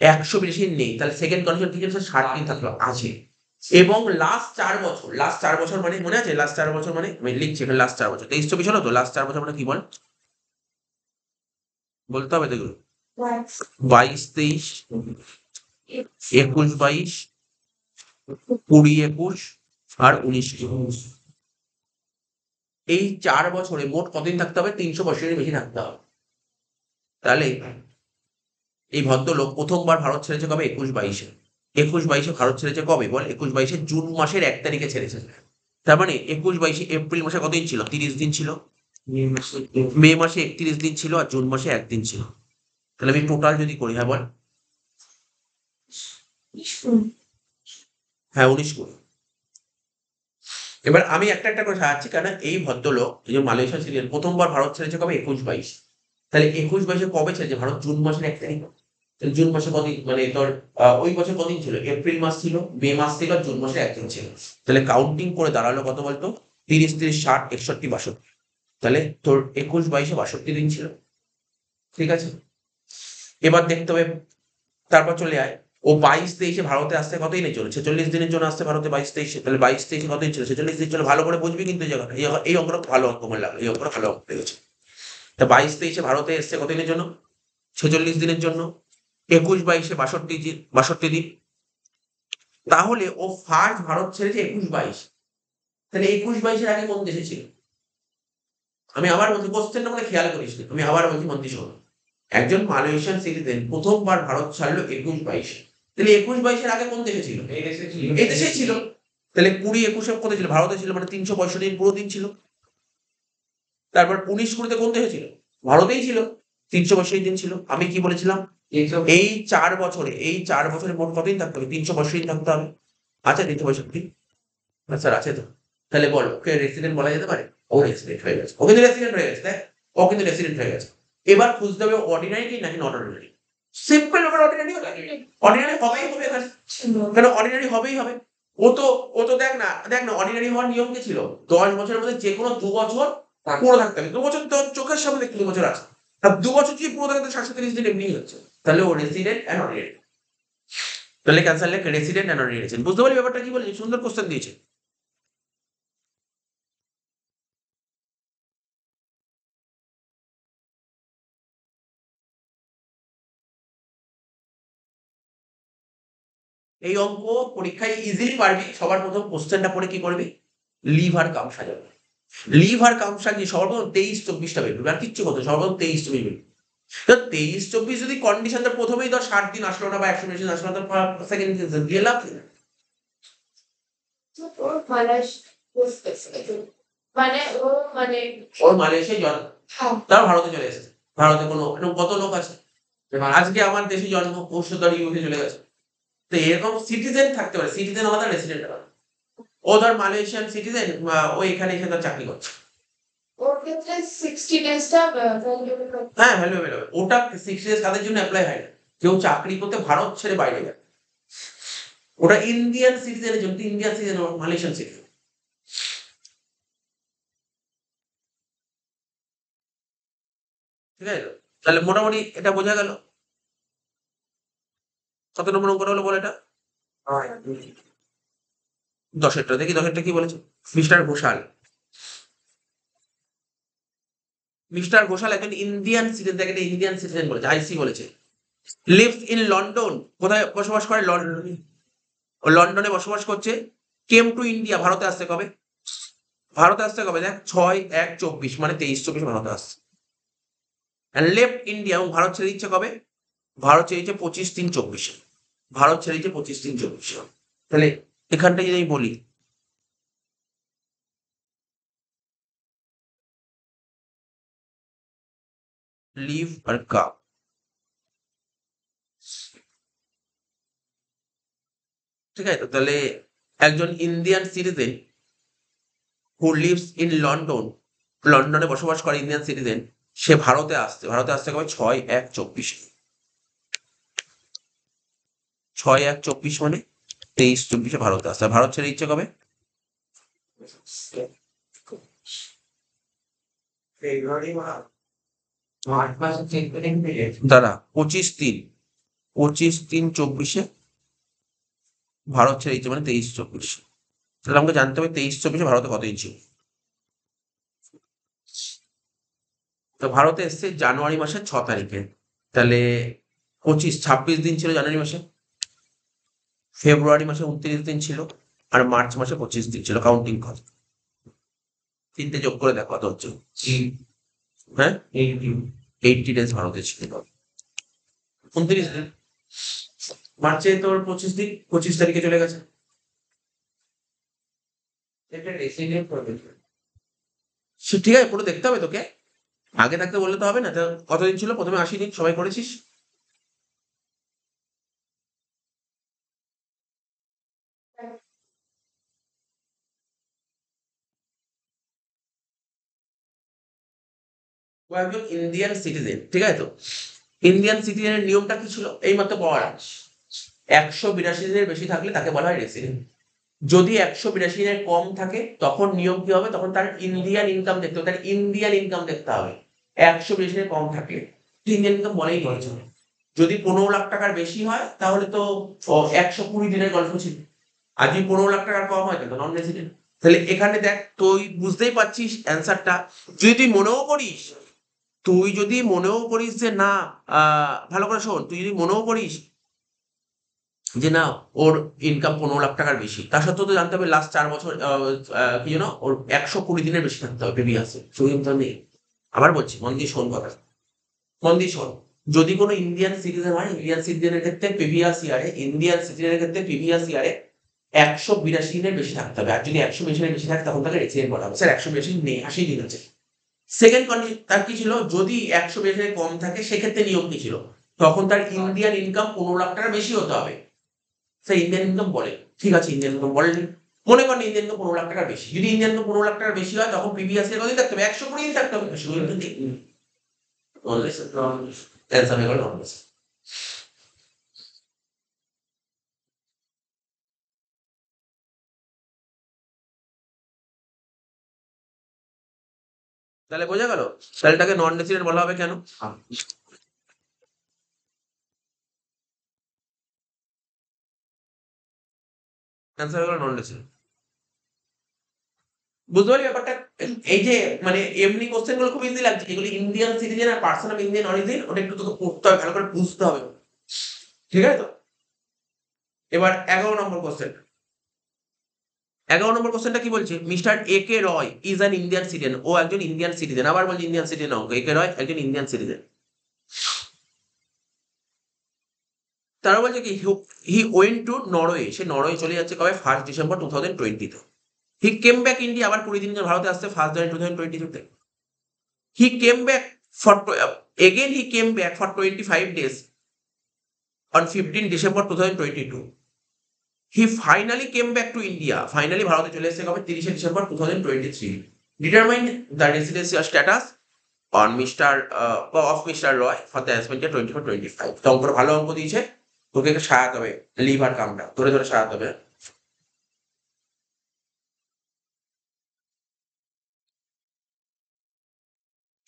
182 দিন নেই, তাহলে সেকেন্ড কন্ডিশন কি ছিল? 60 দিন থাকতে হবে, আছে। এবং লাস্ট 4 বছর মানে মনে আছে? লাস্ট 4 বছর মানে আমি লিখছি এখানে, লাস্ট 4 বছর 23-24 হলো তো, লাস্ট 4 বছর মানে কি বল, বলতে হবে তো এগুলো। 22-23, 21-22, 20-21 আর 19-20। এই 4 বছরে মোট কতদিন থাকতে হবে? 365 বেশি থাকতে হবে। তাহলে এই ভদ্রলোক প্রথমবার ভারত ছেড়েছে কবে? 21-22-এ। 21-22-এ ভারত ছেড়েছে কবে বল? 21-22-এ জুন মাসের 1 তারিখে ছেড়েছে। তার মানে 21-22-এ এপ্রিল মাসে কতদিন ছিল? 30 দিন ছিল। মে মাসে 31 দিন ছিল, আর জুন মাসে 1 দিন ছিল। তাহলে আমি টোটাল যদি করি, হ্যাঁ বল, হ্যাঁ 19 করি। এবার আমি একটা একটা করে সাজাচ্ছি, কারণ এই ভদ্রলোক, এই যে মালয়েশিয়া সিরিয়াল, প্রথমবার ভারত ছেড়েছে কবে? 21-22। তাহলে 21-22-এ কবে ছেড়েছে ভারত? জুন মাসের 1 তারিখ। তাহলে জুন মাসে কদিন, মানে তোর ওই বছর কদিন ছিল? এপ্রিল মাস ছিল, মে মাস ছিল, আর জুন মাসে 1 দিন ছিল। তাহলে কাউন্টিং করে দাঁড়ালো কত বলতো? 30-30, 60, 61, 62। তাহলে তোর 21-22-এ 62 দিন ছিল। ঠিক আছে, এবার দেখতে হবে, তারপর চলে আয়। ও 22-23-এ ভারতে আসতে কতদিনের জন্য? 46 দিনের জন্য আসতে ভারতে 22-23-এ। তাহলে 22-23-এ কতদিন ছিল? 46 দিন ছিল। ভালো করে বুঝবি কিন্তু এই জায়গাটা, এই অঙ্কটা ভালো অঙ্ক মনে লাগলো, এই অঙ্কটা ভালো অঙ্ক লেগেছে। তা 22-23-এ ভারতে এসছে কতদিনের জন্য? 46 দিনের জন্য। 21-22-এ 62 দিন। তাহলে ও ফার্স্ট ভারত ছেড়েছে 21-22। তাহলে 21-22-এর আগে কোন দেশে ছিল? আমি আবার বলছি, কোশ্চেনটা মানে খেয়াল করিস নি। আমি আবার বলছি, মন দিয়ে শোন। একজন মালয়েশিয়ান সিটিজেন প্রথমবার ভারত ছাড়লো 21-22-এ। তাহলে 21-22-এর আগে কোন দেশে ছিল? এই দেশেই ছিল। তাহলে 20-21-এ কোথায় ছিল? ভারতে ছিল, মানে 365 দিন পুরো দিন ছিল। তারপর 19-20-তে কোন দেশে ছিল? ভারতেই ছিল, 365 দিন ছিল। আমি কি বলেছিলাম? এই 4 বছরে মোট কতদিন থাকতে হবে? 365 দিন থাকতে হবে। আচ্ছা 365, স্যার আছে তো। তাহলে বল, ওকে রেসিডেন্ট বলা যেতে পারে? ও রেসিডেন্ট হয়ে গেছে, ও কিন্তু রেসিডেন্ট হয়ে গেছে, দেখ, ও কিন্তু রেসিডেন্ট হয়ে গেছে। এবার খুঁজতে হবে অর্ডিনারি নাকি নট অর্ডিনারি। সিম্পল ব্যাপার, অর্ডিনারি হবে। অর্ডিনারি হবেই হবে এখানে, কেন অর্ডিনারি হবেই হবে। ও তো দেখ না অর্ডিনারি হওয়ার নিয়ম কি ছিল? 10 বছরের মধ্যে যে কোনো 2 বছর পুরো থাকতে হবে। 2 বছর তোর চোখের সামনে দেখতে 2 বছর আছে, আর 2 বছর যদি পুরো থাকে তো 730 দিন এমনি হচ্ছে। তাহলে ও রেসিডেন্ট অ্যান্ড অর্ডিনারি। তাহলে ক্যান্সার লেখ রেসিডেন্ট অ্যান্ড অর্ডিনারি। বুঝতে পারলি ব্যাপারটা কি বলেছি? সুন্দর কোশ্চেন দিয়েছে। এই অঙ্ক পরীক্ষায় ইজিলি পারবি। সবার প্রথম কোশ্চেনটা পড়ে কি করবি? লিভ আর কাম সাজাবে। লিভ আর কাম সাজিয়ে সবার প্রথম 23-24টা বেরোবে, আর কিচ্ছু করতে, সবার প্রথম 23-24 বেরোবে। তো 23-24 যদি কন্ডিশন তো প্রথমেই ধর 60 দিন আসলো না বা 120 দিন আসলো না, তো সেকেন্ড দিয়ে লাভ কি? ওর মানে ও মানে ওর মালয়েশিয়ায় জন্ম, হ্যাঁ, তার ভারতে চলে এসেছে। ভারতে কোনো এরকম কত লোক আছে, আজকে আমার দেশে জন্ম, পরশু তার ইউকে চলে গেছে। তো এরকম সিটিজেন থাকতে পারে, সিটিজেন আলাদা, রেসিডেন্ট আলাদা। ও ধর মালয়েশিয়ান সিটিজেন, ও এখানে এসে তার চাকরি করছে। ওর ক্ষেত্রে 60 ডেজটা ভ্যালুয়েবল। হ্যাঁ ভ্যালুয়েবল হবে। ওটা 6 ডেজ কাদের জন্য অ্যাপ্লাই হয় না? কেউ চাকরি করতে ভারত ছেড়ে বাইরে যায়, ওটা ইন্ডিয়ান সিটিজেনের জন্য। Indian citizen, Malaysian citizen. ঠিক আছে তো? তাহলে মোটামুটি এটা বোঝা গেল। কত নম্বর অঙ্কটা হলো বল এটা? 10-এরটা দেখি, 10-এরটা কি বলেছে? মিস্টার ঘোষাল, মিস্টার ঘোষাল একজন ইন্ডিয়ান সিটিজেন, দেখেন ইন্ডিয়ান সিটিজেন বলেছে, আইসি বলেছে। লিভস ইন লন্ডন, কোথায় বসবাস করে? লন্ডন। ও লন্ডনে বসবাস করছে। কেম টু ইন্ডিয়া, ভারতে আসছে কবে? ভারতে আসছে কবে দেখ 6/1/24 মানে 23-24 ভারতে আসছে। লেফট ইন্ডিয়া এবং ভারত ছেড়ে দিচ্ছে কবে? ভারত ছেড়ে দিচ্ছে 25/3/24। ভারত ছেড়ে দিচ্ছে 25/3/24। তাহলে এখানটা যদি আমি বলি লিভ আর কাপ, ঠিক আছে? তো তাহলে একজন Indian citizen who lives in London, লন্ডনে বসবাস করে ইন্ডিয়ান সিটিজেন, সে ভারতে আসতে কবে? 6/1/24। 6/1/24 মানে 23/24 ভারতে আসছে। আর ভারত ছেড়ে দিচ্ছে কবে? ফেব্রুয়ারি মার্চ মাসে চেক করে নিয়ে দাঁড়া, 25/3/24 ভারত ছেড়ে দিচ্ছে মানে 23/24। তাহলে আমাকে জানতে হবে 23/24 ভারতে কত ইঞ্চি। তো ভারতে এসছে জানুয়ারি মাসের 6 তারিখে। তাহলে 26 দিন ছিল জানুয়ারি মাসে, ফেব্রুয়ারি মাসে 29 দিন ছিল, আর মার্চ মাসে 25 দিন ছিল। কাউন্টিং কর, তিনটে যোগ করে দেখো কত হচ্ছে। হ্যাঁ, 80 ডেজ ভারতে ছিল। 29 দিন, মার্চে তোর 25 দিন, 25 তারিখে চলে গেছে। এটা রেসিডেন্ট করবে সে ঠিক আছে, পুরো দেখতে হবে তোকে, আগে থাকতে বললে তো হবে না। তো কতদিন ছিল? প্রথমে 80 দিন, সবাই করেছিস। ও একজন ইন্ডিয়ান সিটিজেন, ঠিক আছে? তো ইন্ডিয়ান সিটিজেনের নিয়মটা কি ছিল? এইমাত্র পাওয়ার 182 দিনের বেশি থাকলে তাকে বলা হয় রেসিডেন্ট। যদি 182 দিনের কম থাকে তখন নিয়ম কি হবে? তখন তার ইন্ডিয়ান ইনকাম দেখতে হবে, তার ইন্ডিয়ান ইনকাম দেখতে হবে। 182 দিনের কম থাকলে ইন্ডিয়ান ইনকাম বলেই করেছে। যদি 15 লাখ টাকার বেশি হয় তাহলে তো 120 দিনের গল্প ছিল। আর যদি 15 লাখ টাকার কম হয় তাহলে নন রেসিডেন্ট। তাহলে এখানে দেখ, তুই বুঝতেই পারছিস অ্যান্সারটা। যদি তুই মনেও করিস, যে না, ভালো করে শোন, তুই যদি মনেও করিস যে না, ওর ইনকাম 15 লাখ টাকার বেশি, তা সত্ত্বেও তো জানতে হবে লাস্ট 4 বছর কি যেন ওর 120 দিনের বেশি থাকতে হবে প্রিভিয়াসে। সেই তো নেই। আবার বলছি, মন দিয়ে শোন কথা, মন দিয়ে শোন। যদি কোনো ইন্ডিয়ান সিটিজেন হয়, ইন্ডিয়ান সিটিজেনের ক্ষেত্রে প্রিভিয়াস ইয়ারে 182 দিনের বেশি থাকতে হবে। আর যদি 182 দিনের বেশি থাকে তখন তাকে রেসিডেন্ট বলা হবে। স্যার 182 নেই, 80 দিন আছে। সেকেন্ড কন্ডিশন তার কি ছিল? যদি 182 কম থাকে সেক্ষেত্রে নিয়ম কি ছিল? তখন তার ইন্ডিয়ান ইনকাম 15 লাখ টাকার বেশি হতে হবে। সে ইন্ডিয়ান ইনকাম বলে, ঠিক আছে, ইন্ডিয়ান ইনকাম বলেনি। মনে করেন ইন্ডিয়ান ইনকাম 15 লাখ টাকার বেশি, যদি ইন্ডিয়ান ইনকাম 15 লাখ টাকার বেশি হয় তখন প্রিভিয়াস ইয়ার কতদিন থাকতে হবে? 120 দিন থাকতে হবে। অ্যান্সার হয়ে গেল নন। তাহলে বোঝা গেল, তাহলে এটাকে নন রেসিডেন্ট বলা হবে কেন? অ্যান্সার হয়ে গেল নন রেসিডেন্ট। বুঝতে পারলি ব্যাপারটা? এই যে মানে এমনি কোশ্চেন গুলো খুব ইজি লাগছে, এগুলো ইন্ডিয়ান সিটিজেন আর পার্সন অফ ইন্ডিয়ান অরিজিন, ওটা একটু তোকে পড়তে হবে, ভালো করে বুঝতে হবে, ঠিক আছে? তো এবার 11 নম্বর কোশ্চেন। 11 নম্বর কোশ্চেনটা কি বলছে? Mister A K Roy is an Indian citizen. ও একজন ইন্ডিয়ান সিটিজেন। আবার বলছি ইন্ডিয়ান সিটিজেন অঙ্ক, এ কে রয় একজন ইন্ডিয়ান সিটিজেন। তারা বলছে কি হি ওয়েন্ট টু নরওয়ে, সে নরওয়ে চলে যাচ্ছে কবে? 1 ডিসেম্বর 2020-তে। হি কেম ব্যাক ইন্ডিয়া, আবার 20 দিন ভারতে আসছে 1 জানুয়ারি 2022-তে। He came back for again he came back for 25 days on 15 December 2022. He finally came back to India. Finally ভারতে চলে এসেছে কবে? 30 December 2023. Determine the residency status on Mr. Roy for the assignment year 24-25. তো অঙ্কটা ভালো অঙ্ক দিয়েছে, তোকে একটু সাজাতে হবে, লিভার কামটা ধরে ধরে সাজাতে হবে।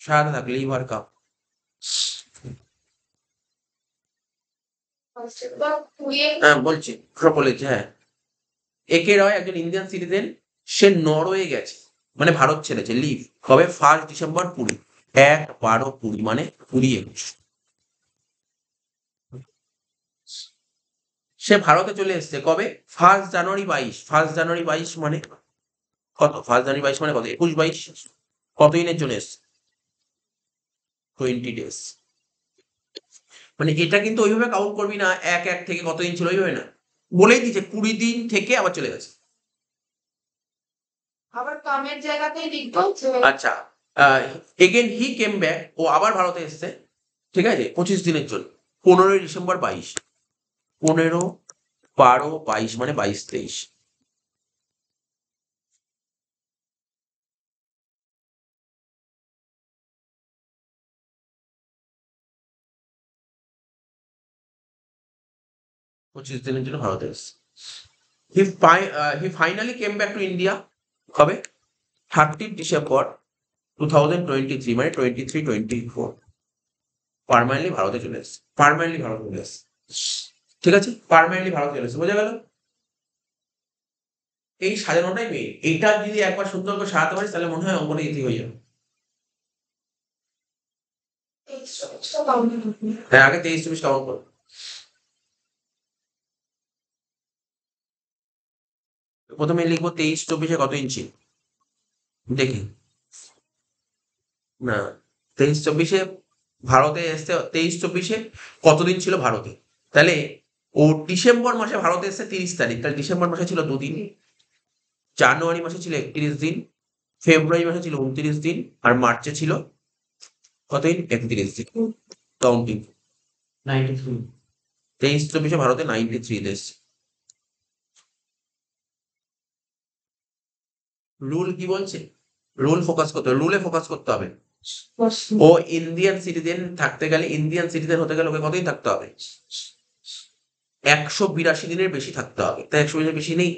সাজাতে থাক, লিভার কাম। বা কুড়িয়ে হ্যাঁ বলছি, বলেছি, হ্যাঁ। এ কে রয় একজন ইন্ডিয়ান সিটিজেন, সে নরওয়ে গেছে, মানে ভারত ছেড়েছে। লিভ কবে? 1 ডিসেম্বর 20, 1/12/20 মানে 20-21। সে ভারতে চলে এসেছে কবে? 1 জানুয়ারি 22। 1 জানুয়ারি 22 মানে কত 1 জানুয়ারি 22 মানে কত 21-22 কত দিনের জন্য এসছে 20 ডেজ। মানে এটা কিন্তু ওইভাবে কাউন্ট করবি না 1 থেকে কতদিন ছিল ওইভাবে না, বলেই দিয়েছে 20 দিন থেকে আবার চলে গেছে। আবার কামের জায়গাতেই লিখবো যে আচ্ছা, এগেন হি কেম ব্যাক, ও আবার ভারতে এসছে, ঠিক আছে 25 দিনের জন্য, 15 ডিসেম্বর 22, 15, 12, 22 মানে 22-23। পঁচিশ দিনের জন্য ভারতে এসছে। হি finally came back to India কবে 30 ডিসেম্বর 2023 মানে 23-24 পার্মানেন্টলি ভারতে চলে এসছে, পার্মানেন্টলি ভারতে চলে এসছে, ঠিক আছে পার্মানেন্টলি ভারতে চলে এসছে, বোঝা গেল। এই সাজানোটাই মেন, এইটা যদি একবার সুন্দর করে সাজাতে পারিস তাহলে মনে হয় অঙ্কটা ইজি হয়ে যাবে। এক্সট্রা কাউন্ট করবো। হ্যাঁ আগে 23-24 কাউন্ট করো। প্রথমে লিখবো 23-24 কত ইঞ্চি দেখি, না 23-24 ভারতে এসছে, 23-24 কতদিন ছিল ভারতে, তাহলে ও ডিসেম্বর মাসে ভারতে এসছে 30 তারিখ, তাহলে ডিসেম্বর মাসে ছিল 2 দিন, জানুয়ারি মাসে ছিল 31 দিন, ফেব্রুয়ারি মাসে ছিল 29 দিন, আর মার্চে ছিল কতদিন 31 দিন, কাউন্টিং 93, 23-24 ভারতে 93 দেশ। রুল কি বলছে, রুল ফোকাস করতে হবে, রুলে ফোকাস করতে হবে। ও ইন্ডিয়ান সিটিজেন থাকতে গেলে, ইন্ডিয়ান সিটিজেন হতে গেলে ওকে কতদিন থাকতে হবে 182 দিনের বেশি থাকতে হবে, তাই 100 দিনের বেশি নেই।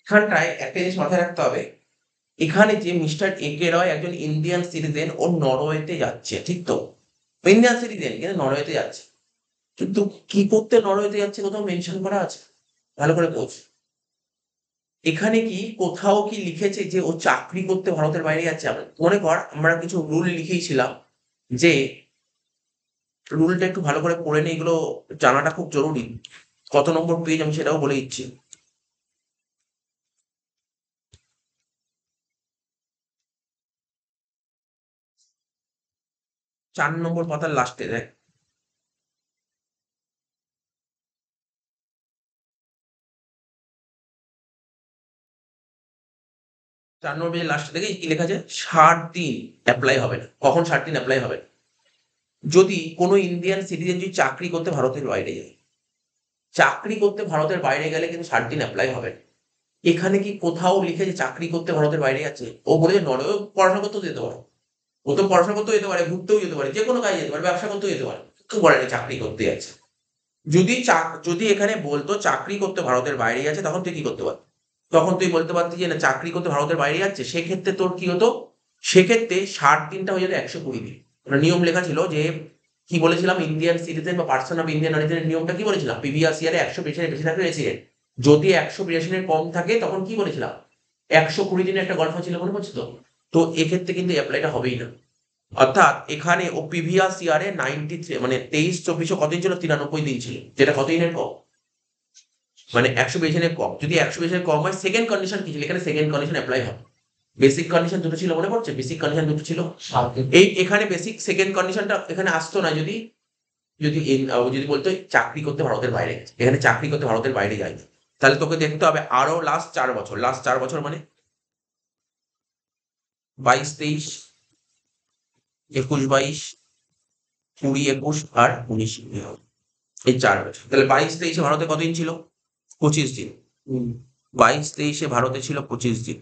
এখানটায় একটা জিনিস মাথায় রাখতে হবে, এখানে যে মিস্টার একে রয় একজন ইন্ডিয়ান সিটিজেন, ও নরওয়েতে যাচ্ছে, ঠিক তো, ইন্ডিয়ান সিটিজেন কিন্তু নরওয়েতে যাচ্ছে, কিন্তু কি করতে নরওয়েতে যাচ্ছে কোথাও মেনশন করা আছে, ভালো করে বোঝ। এখানে কি কোথাও কি লিখেছে যে ও চাকরি করতে ভারতের বাইরে যাচ্ছে, মনে কর আমরা কিছু রুল লিখেছিলাম, যে রুলটা একটু ভালো করে পড়ে নিই, এগুলো জানাটা খুব জরুরি, কত নম্বর পেজ আমি সেটাও বলে দিচ্ছি। 4 নম্বর পাতার লাস্টে দেখ, 4 নম্বর পেজের লাস্টে দেখে কি লেখা আছে, 60 দিন অ্যাপ্লাই হবে না, কখন 60 দিন অ্যাপ্লাই হবে না, যদি কোনো ইন্ডিয়ান সিটিজেন যদি চাকরি করতে ভারতের বাইরে যায়, চাকরি করতে ভারতের বাইরে গেলে কিন্তু 60 দিন অ্যাপ্লাই হবে না। এখানে কি কোথাও লিখেছে চাকরি করতে ভারতের বাইরে যাচ্ছে, ও বলেছে নরওয়ে পড়াশোনা করতেও যেতে পারে, ও তো পড়াশোনা করতেও যেতে পারে, ঘুরতেও যেতে পারে, যে কোনো কাজে যেতে পারে, ব্যবসা করতেও যেতে পারে, কেউ বলে না চাকরি করতে যাচ্ছে। যদি যদি এখানে বলতো চাকরি করতে ভারতের বাইরে যাচ্ছে, তখন তুই কি করতে পারবি, তখন তুই বলতে পারতি যে না চাকরি করতে ভারতের বাইরে যাচ্ছে, সেক্ষেত্রে তোর কি হতো, সেক্ষেত্রে 60 দিনটা হয়ে যেত 120 দিন। নিয়ম লেখা ছিল যে কি বলেছিলাম, ইন্ডিয়ান সিটিজেন বা পার্সন অফ ইন্ডিয়ান অরিজিনের নিয়মটা কি বলেছিলাম, পিভিআর ইয়ারে 182 বেশি থাকলে রেসিডেন্ট, যদি 182 কম থাকে তখন কি বলেছিলাম 120 দিনের একটা গল্প ছিল, মনে পড়ছে তো? তো এক্ষেত্রে কিন্তু অ্যাপ্লাইটা হবেই না। অর্থাৎ এখানে ও প্রিভিয়াস ইয়ারে 93 মানে 23-24 কতদিন ছিল, 93 দিন ছিল, যেটা কতদিনের কম, মানে 120 দিনের কম। যদি 120 দিনের কম হয়, সেকেন্ড কন্ডিশন কি ছিল, এখানে সেকেন্ড কন্ডিশন অ্যাপ্লাই হবে। বেসিক কন্ডিশন দুটো ছিল, মনে পড়ছে? বেসিক কন্ডিশন দুটো ছিল, এই এখানে বেসিক সেকেন্ড কন্ডিশনটা এখানে আসতো না যদি যদি যদি বলতো চাকরি করতে ভারতের বাইরে গেছে। এখানে চাকরি করতে ভারতের বাইরে যায়নি, তাহলে তোকে দেখতে হবে আরো লাস্ট 4 বছর, লাস্ট 4 বছর মানে 22-23, 21-22, 20-21 আর 19-20, এই 4 বছর। তাহলে 22-23 ভারতে কতদিন ছিল, 25 দিন। 22-23 ভারতে ছিল 25 দিন।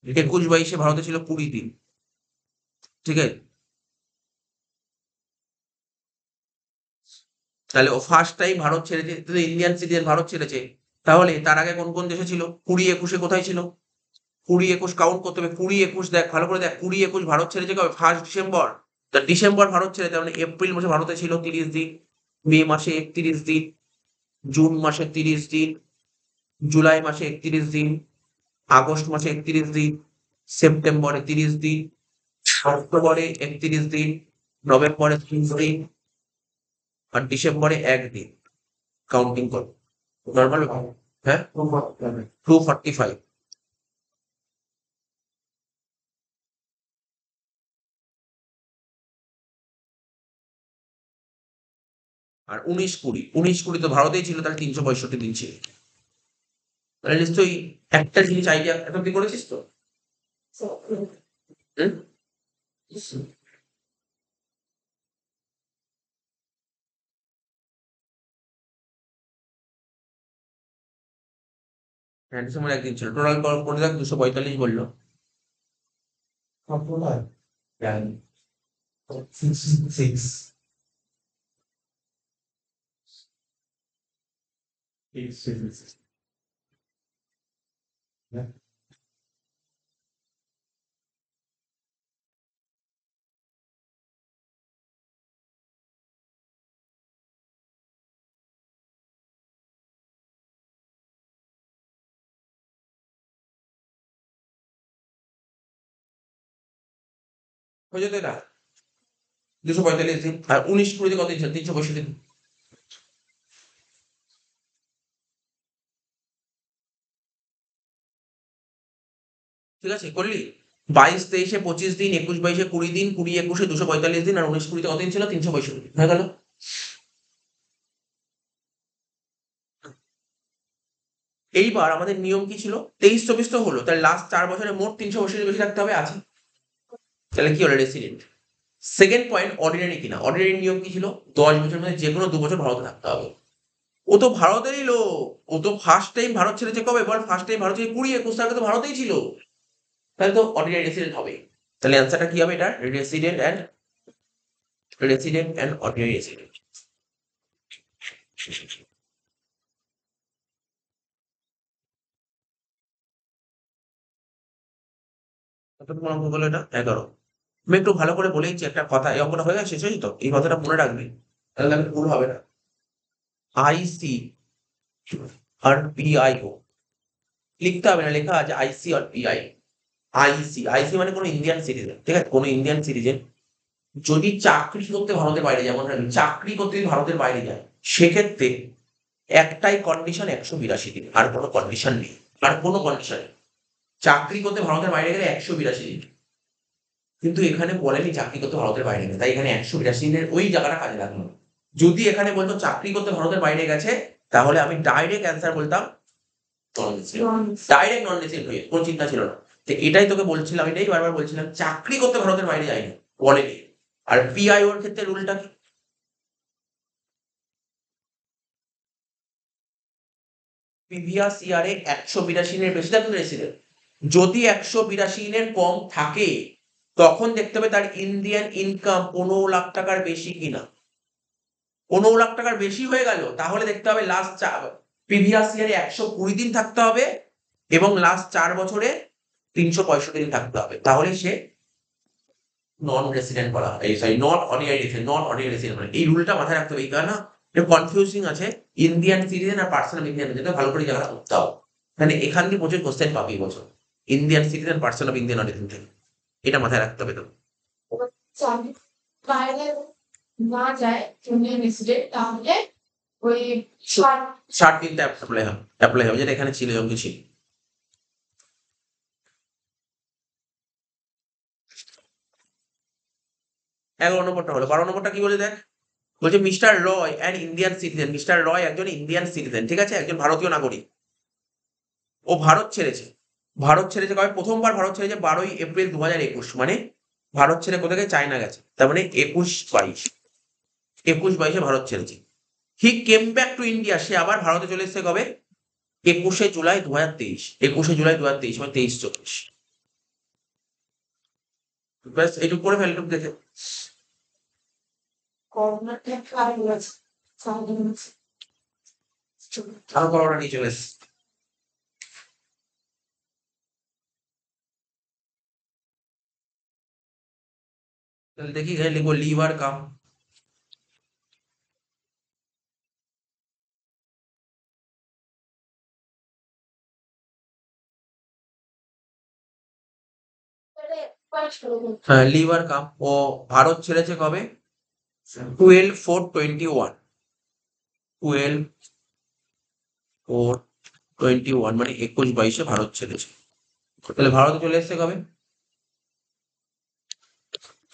21-22 ভারতে ছিল 20 দিন, ঠিক আছে? তাহলে ও ফার্স্ট টাইম ভারত ছেড়েছে, ইন্ডিয়ান সিটিজেন ভারত ছেড়েছে। তাহলে তার আগে কোন কোন দেশে ছিল, 20-21 কোথায় ছিল, 20-21 কাউন্ট করতে হবে। 20-21 দেখ, ভালো করে দেখ, 20-21 ভারত ছেড়েছে কবে, 1 ডিসেম্বর। তা ডিসেম্বর ভারত ছেড়ে, তার মানে এপ্রিল মাসে ভারতে ছিল 30 দিন, মে মাসে 31 দিন, জুন মাসে 30 দিন, জুলাই মাসে 31 দিন, আগস্ট মাসে 31 দিন, সেপ্টেম্বরে 30 দিন, অক্টোবরে 31 দিন, নভেম্বরে 30 দিন, আর ডিসেম্বরে 1 দিন। কাউন্টিং করো নর্মাল, হ্যাঁ 245। আর 19-20 তো ভারতেই ছিল, তাহলে 365 দিন ছিল। তাহলে নিশ্চয়ই একটা জিনিস আইডিয়া এখন তুই করেছিস তো? হুম? হ্যাঁ, ডিসেম্বর 1 দিন ছিল। টোটাল করে দেখ, 245 বললো। হয়ে যেত এটা 245 দিন। আর 19-20 কতদিন ছিল, 365 দিন। ঠিক আছে, করলি? 22-23 25 দিন, 21-22 20 দিন, 20-21 245 দিন, আর 19-20 কতদিন ছিল, 365 হয়ে গেল। এইবার আমাদের নিয়ম কি ছিল, 23-24 তো হলো, তাহলে লাস্ট 4 বছরে মোট 365 বেশি থাকতে হবে, আছে। তাহলে কি হলো, রেসিডেন্ট। সেকেন্ড পয়েন্ট, অর্ডিনারি কিনা। অর্ডিনারি নিয়ম কি ছিল, 10 বছরের মধ্যে যে কোনো 2 বছর ভারতে থাকতে হবে। ও তো ভারতেরই লোক, ও তো ফার্স্ট টাইম ভারত ছেড়েছে কবে বল, ফার্স্ট টাইম ভারত ছেড়ে 20-21, তার আগে তো ভারতেই ছিল, তাহলে তো অর্ডিনারি রেসিডেন্ট হবে। তাহলে অ্যান্সারটা কি হবে, এটা রেসিডেন্ট অ্যান্ড অর্ডিনারি রেসিডেন্ট। কতটুকু অঙ্ক হলো এটা, 11। আমি একটু ভালো করে বলেইছি একটা কথা, এই অঙ্কটা হয়ে গেছে, শেষ হয়েছে তো, এই কথাটা মনে রাখবি, তাহলে আমি ভুল হবে না। আইসি আর পিআইও লিখতে হবে না, লেখা আছে আইসি আর পিআই। আইসি মানে কোনো ইন্ডিয়ান সিটিজেন, ঠিক আছে, কোনো ইন্ডিয়ান সিটিজেন যদি চাকরি করতে ভারতের বাইরে যায়, মনে রাখবি চাকরি করতে যদি ভারতের বাইরে যায়, সেক্ষেত্রে একটাই কন্ডিশন, 182 দিন, আর কোনো কন্ডিশন নেই, আর কোনো কন্ডিশন নেই। চাকরি করতে ভারতের বাইরে গেলে 182 দিন, কিন্তু এখানে বলেনি চাকরি করতে ভারতের বাইরে গেছে, তাই এখানে 182 দিনের ওই জায়গাটা কাজে লাগলো। যদি এখানে বলতো চাকরি করতে ভারতের বাইরে গেছে, তাহলে আমি ডাইরেক্ট অ্যান্সার বলতাম ডাইরেক্ট নন রেসিডেন্ট হয়ে, কোনো চিন্তা ছিল না। তো এটাই তোকে বলছিলাম, এটাই বারবার বলছিলাম, চাকরি করতে ভারতের বাইরে যায়নি, বলেনি। আর পিআইওর ক্ষেত্রে রুলটা কি, প্রিভিয়াস ইয়ারে 182 দিনের বেশি থাকলে রেসিডেন্ট, যদি 182 দিনের কম থাকে, তখন দেখতে হবে তার ইন্ডিয়ান ইনকাম 15 লাখ টাকার বেশি কিনা। 15 লাখ টাকার বেশি হয়ে গেল, তাহলে দেখতে হবে লাস্ট প্রিভিয়াস ইয়ারে 120 দিন থাকতে হবে এবং লাস্ট 4 বছরে 365 দিন থাকতে হবে, তাহলে সে নন রেসিডেন্ট বলা হয়, সরি নট অনিয়ারি রেসিডেন্ট মানে এই রুলটা মাথায় রাখতে হবে। এই কারণে এটা কনফিউজিং আছে ইন্ডিয়ান সিটিজেন আর পার্সন অফ ইন্ডিয়ান, যেটা ভালো করে জায়গাটা করতে হবে। মানে এখান থেকে প্রচুর কোশ্চেন পাবি এই বছর Indian citizen person of Indian origin থেকে, এটা মাথায় রাখতে হবে তো। চাবি বাইরে না যায় ইন্ডিয়ান রেসিডেন্ট, তাহলে ওই 60 দিনটা অ্যাপ্লাই হবে যেটা এখানে ছিল যেমন ছিল। 11 নম্বরটা হলো। 12 নম্বরটা কি বলে দেখ, বলছে mister Roy an Indian citizen. Mister Roy একজন ইন্ডিয়ান সিটিজেন, ঠিক আছে, একজন ভারতীয় নাগরিক। ও ভারত ছেড়েছে কবে? প্রথমবার ভারত ছেড়েছে 12 এপ্রিল 2021, মানে ভারত ছেড়ে কোথায়? চায়না গেছে, তার মানে 21-22 ভারত ছেড়েছে। হি কেম ব্যাক টু ইন্ডিয়া, সে আবার ভারতে চলে এসেছে কবে? 21 জুলাই 2023, মানে 23-24। ব্যাস এইটুকু করে ফেল, এইটুকু দেখে করোনা আর হয়েছে আরো করোনা নিয়ে চলে এসেছে। তাহলে দেখি এখানে লিখবো লিভ আর কাম। হ্যাঁ, লিভ আর কাম। ও ভারত ছেড়েছে কবে? 12/4/21, 12/4/21 মানে 21-22 ভারত ছেড়েছে। তাহলে ভারতে চলে এসেছে কবে?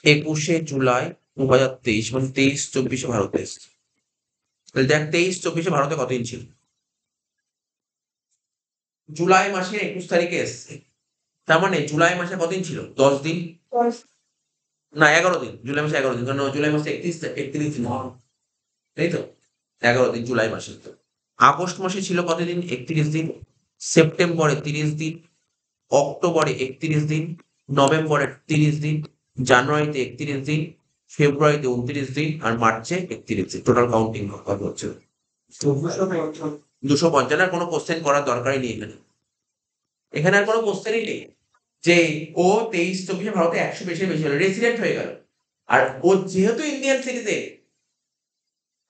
21 জুলাই 2023, মানে 23-24 ভারতে এসেছে। তাহলে দেখ 23-24 ভারতে কতদিন ছিল? জুলাই মাসের 21 তারিখে এসছে, তার মানে জুলাই মাসে কতদিন ছিল? 10 দিন, না 11 দিন। জুলাই মাসে 11 দিন, কারণ জুলাই মাসে 31 দিন, তাই তো? 11 দিন জুলাই মাসে। আগস্ট মাসে ছিল কতদিন? 31 দিন। সেপ্টেম্বরে 30 দিন, অক্টোবরে 31 দিন, নভেম্বরে 30 দিন, জানুয়ারিতে 31 দিন, ফেব্রুয়ারিতে 29 দিন, আর মার্চে 31 দিন। টোটাল কাউন্টিং কত হচ্ছে? 255। আর কোনো কোশ্চেন করার দরকারই নেই এখানে, এখানে আর কোনো কোশ্চেনই নেই যে ও 23-24 ভারতে 100 বেশি হলো, রেসিডেন্ট হয়ে গেল। আর ও যেহেতু ইন্ডিয়ান সিটিজেন,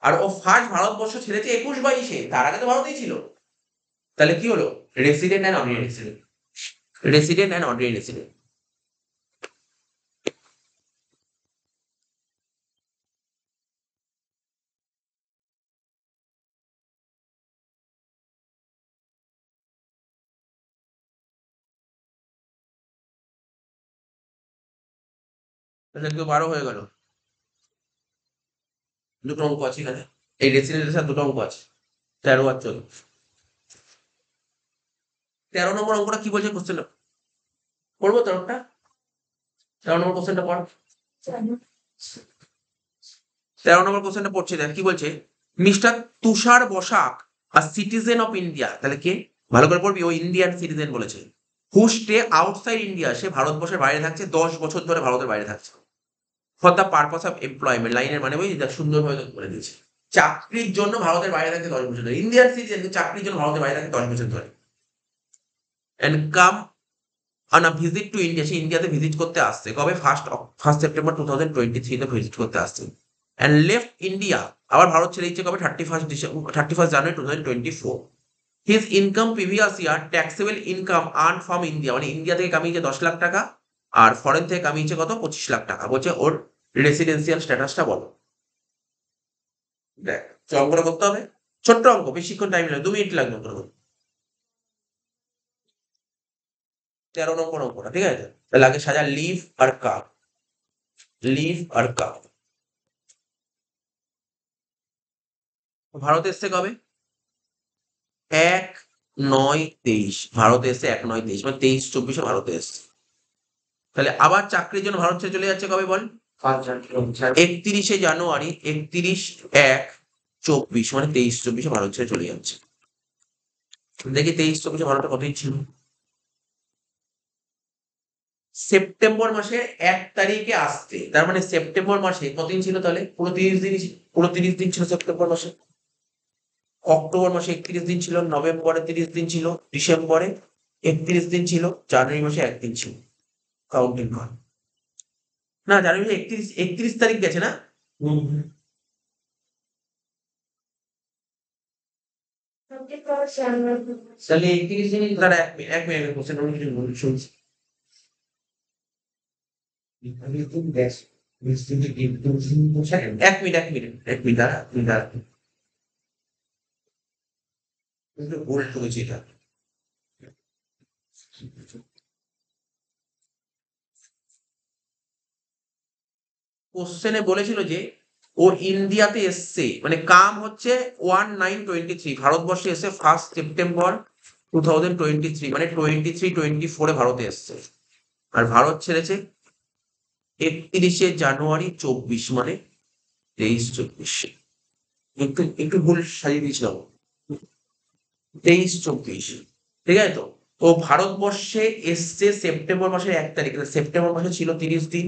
আর ও ফার্স্ট ভারতবর্ষ ছেড়েছে 21-22, তার আগে তো ভারতেই ছিল, তাহলে কি হলো? Resident and honorary resident, resident and honorary resident. তাহলে কেউ 12 হয়ে গেল। দুটো অঙ্ক আছে এখানে, এই রেসিডেন্টের সাথে দুটো অঙ্ক আছে, 13 আর 14। 13 নম্বর অঙ্কটা কি বলছে কোশ্চেনটা পড়বো? 13 নম্বর কোশ্চেনটা পড়। 13 নম্বর কোশ্চেনটা পড়ছে, দেখ কি বলছে। মিস্টার তুষার বসাক আর সিটিজেন অফ ইন্ডিয়া, তাহলে কে? ভালো করে পড়বি, ও ইন্ডিয়ান সিটিজেন বলেছে। হু স্টে আউটসাইড ইন্ডিয়া, সে ভারতবর্ষের বাইরে থাকছে, 10 বছর ধরে ভারতের বাইরে থাকছে। For the purpose of employment, লাইনের মানে বুঝলি, সুন্দরভাবে বলে দিয়েছে। চাকরির জন্য ভারতের বাইরে থাকতে 10 বছর ধরে, ইন্ডিয়ান সিটিজেন চাকরির জন্য ভারতের বাইরে থাকতে 10 বছর ধরে। And come on a visit to India, সে ইন্ডিয়াতে ভিজিট করতে আসছে কবে? 1 সেপ্টেম্বর 2023 ভিজিট করতে আসছে। অ্যান্ড লেফট ইন্ডিয়া, আবার ভারত ছেড়ে দিচ্ছে কবে? 31 জানুয়ারি 2024। His income previous year taxable income earn from India, মানে ইন্ডিয়া থেকে কামিয়েছে 10 লাখ টাকা, আর ফরেন থেকে কামিয়েছে কত? 25 লাখ টাকা। বলছে ওর রেসিডেন্সিয়াল স্ট্যাটাসটা বলো। দেখ অঙ্কটা করতে হবে, ছোট্ট অঙ্ক, বেশিক্ষণ টাইম লাগবে, 2 মিনিট লাগবে অঙ্কটা করতে। 13 নম্বর অঙ্কটা, ঠিক আছে? তাহলে আগে সাজা লিভ আর কাম, লিভ আর কাম। ভারত এসছে কবে? 1/9/23 ভারতে এসছে, 1/9/23 মানে 23-24 ভারতে এসছে। তাহলে আবার চাকরির জন্য ভারত ছেড়ে চলে যাচ্ছে কবে বল? 31 জানুয়ারি, 31/1/24 মানে 23-24 ভারত ছেড়ে চলে যাচ্ছে। দেখি 23-24 ভারতে কতদিন ছিল? সেপ্টেম্বর মাসের 1 তারিখে আসছে, তার মানে সেপ্টেম্বর মাসে কতদিন ছিল? তাহলে পুরো 30 দিন, পুরো 30 দিন ছিল সেপ্টেম্বর মাসে। অক্টোবর মাসে 31 দিন ছিল, নভেম্বরে 30 দিন ছিল, ডিসেম্বরে 31 দিন ছিল, জানুয়ারি মাসে 1 দিন ছিল। কাউন্টিং কর। না, জানুয়ারি মাসে 31 তারিখ গেছে না? তাহলে 31 দিনই দাঁড়া, 1 মিনিট কোশ্চেন আমি কিছু শুনছি। এক মিনিট দাঁড়া। কিন্তু ভুল করেছি এটা। কোশ্চেনে বলেছিল যে ও ইন্ডিয়াতে এসছে, মানে কাম হচ্ছে 1923, ভারতবর্ষে এসে 1 সেপ্টেম্বর 2023, মানে 23-24 ভারতে এসছে। আর ভারত ছেড়েছে 31 জানুয়ারি 24, মানে 23-24। একটু একটু ভুল সাজিয়ে দিয়েছিলাম। 23-24, ঠিক আছে তো। ও ভারতবর্ষে এসছে সেপ্টেম্বর মাসের 1 তারিখ, সেপ্টেম্বর মাসে ছিল 30 দিন,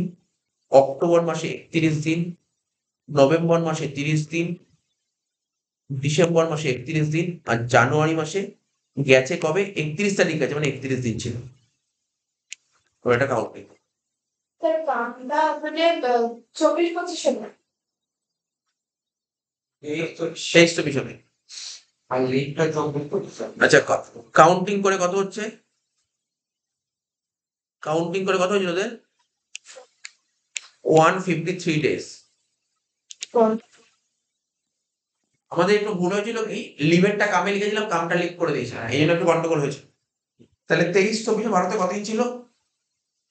অক্টোবর মাসে 31 দিন, নভেম্বর মাসে 30 দিন, ডিসেম্বর মাসে 31 দিন, আর জানুয়ারি মাসে গেছে কবে? 31 তারিখ গেছে, মানে 31 দিন ছিল। তো এটা কাউন্টিং। তার বাংলা মানে 24-25 না। 23-24 হবে। আচ্ছা, কাউন্টিং করে কত হচ্ছে? কাউন্টিং করে কত হয়েছিল ওদের? 153 ডেজ। আমাদের একটু ভুল হয়েছিল কি, লিমিটটা কামে লিখেছিলাম, কামটা লিখ করে দিয়েছিলাম, এই জন্য একটু গন্ডগোল হয়েছিল। তাহলে 23-24 ভারতে কতদিন ছিল?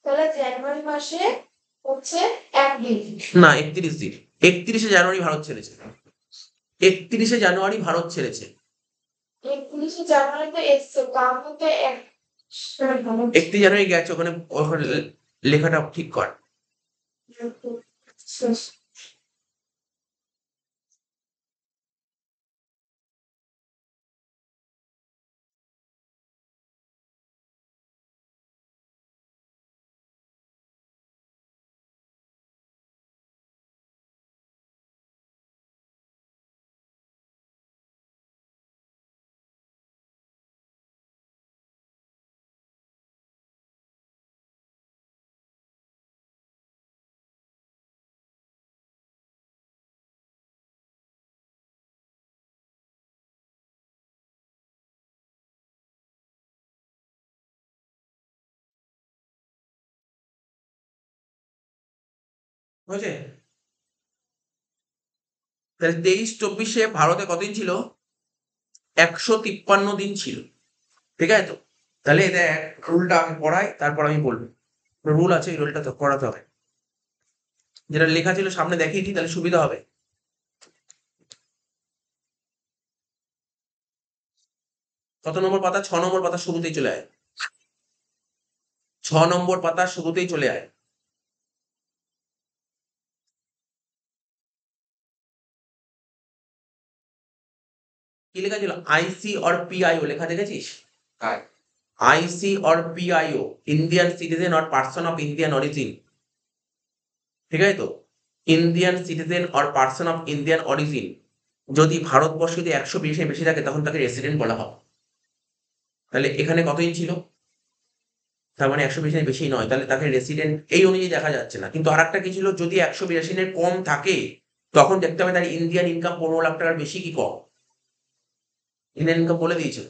তাহলে জানুয়ারি মাসে হচ্ছে 1 দিন। না, 31 দিন। 31 জানুয়ারি ভারত ছেড়েছে। 31 জানুয়ারি ভারত ছেড়েছে। 31 জানুয়ারিতে এসছে, কাম হতে 31 জানুয়ারি গেছে, ওখানে ওখানে লেখাটা ঠিক কর। বুঝছে? তাহলে 23-24 ভারতে কতদিন ছিল? 153 দিন ছিল, ঠিক আছে তো। তাহলে দেখ, রুলটা আমি পড়াই, তারপর আমি বলবো। রুল আছে, এই রুলটা তো পড়াতে হবে। যেটা লেখা ছিল সামনে দেখিয়ে দিই, তাহলে সুবিধা হবে। কত নম্বর পাতা? 6 নম্বর পাতা শুরুতেই চলে আয়। 6 নম্বর পাতা শুরুতেই চলে আয়। কি লেখা ছিল? আইসি অর পিআইও লেখা দেখেছিস? IC or PIO, Indian citizen or person of Indian origin, ঠিক আছে তো। Indian citizen or person of Indian origin যদি ভারতবর্ষে যদি 120 বেশি থাকে, তখন তাকে রেসিডেন্ট বলা হয়। তাহলে এখানে কতদিন ছিল? তার মানে 120 বেশি নয়, তাহলে তাকে রেসিডেন্ট এই অনুযায়ী দেখা যাচ্ছে না। কিন্তু আরেকটা কি ছিল, যদি 182 কম থাকে, তখন দেখতে হবে তার ইন্ডিয়ান ইনকাম 15 লাখ টাকার বেশি কি কম। ইন্ডিয়ান ইনকাম বলে দিয়েছে,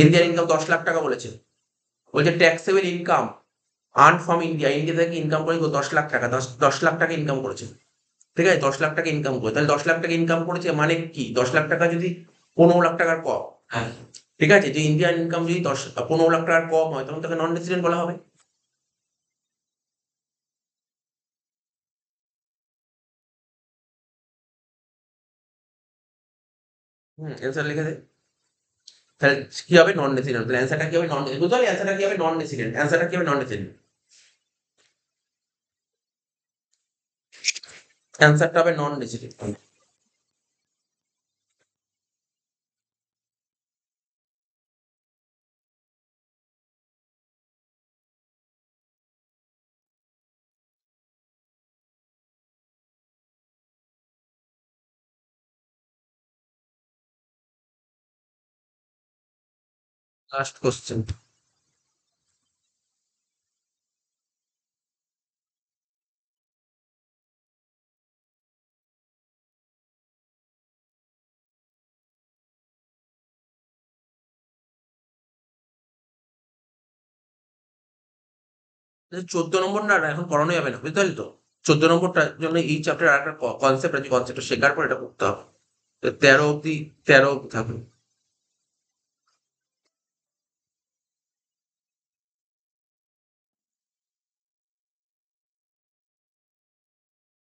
ইন্ডিয়ান ইনকাম 10 লাখ টাকা বলেছে। বলছে taxable income earn from India, India থেকে ইনকাম করে 10 লাখ টাকা, 10 লাখ টাকা ইনকাম করেছে, ঠিক আছে। 10 লাখ টাকা ইনকাম করে, তাহলে 10 লাখ টাকা ইনকাম করেছে মানে কি? 10 লাখ টাকা যদি 15 লাখ টাকার কম, ঠিক আছে, যে ইন্ডিয়ান ইনকাম যদি 15 লাখ টাকার কম হয়, তখন তাকে নন রেসিডেন্ট বলা হবে। অ্যান্সার লিখে দে। তাহলে কি হবে? Non resident. তাহলে অ্যান্সারটা কি হবে? Non resident. বুঝতে পারলি? অ্যান্সারটা কি হবে? Non resident. অ্যান্সারটা কি হবে? Non resident. অ্যান্সারটা হবে নন রেসিডেন্ট। Last question. চোদ্দ নম্বর না এখন পড়ানো যাবে না, বুঝতে পারলি তো? 14 নম্বরটার জন্য এই চ্যাপ্টার আর একটা কনসেপ্ট আছে, কনসেপ্টটা শেখার পর এটা করতে হবে। 13 অব্দি থাকবে।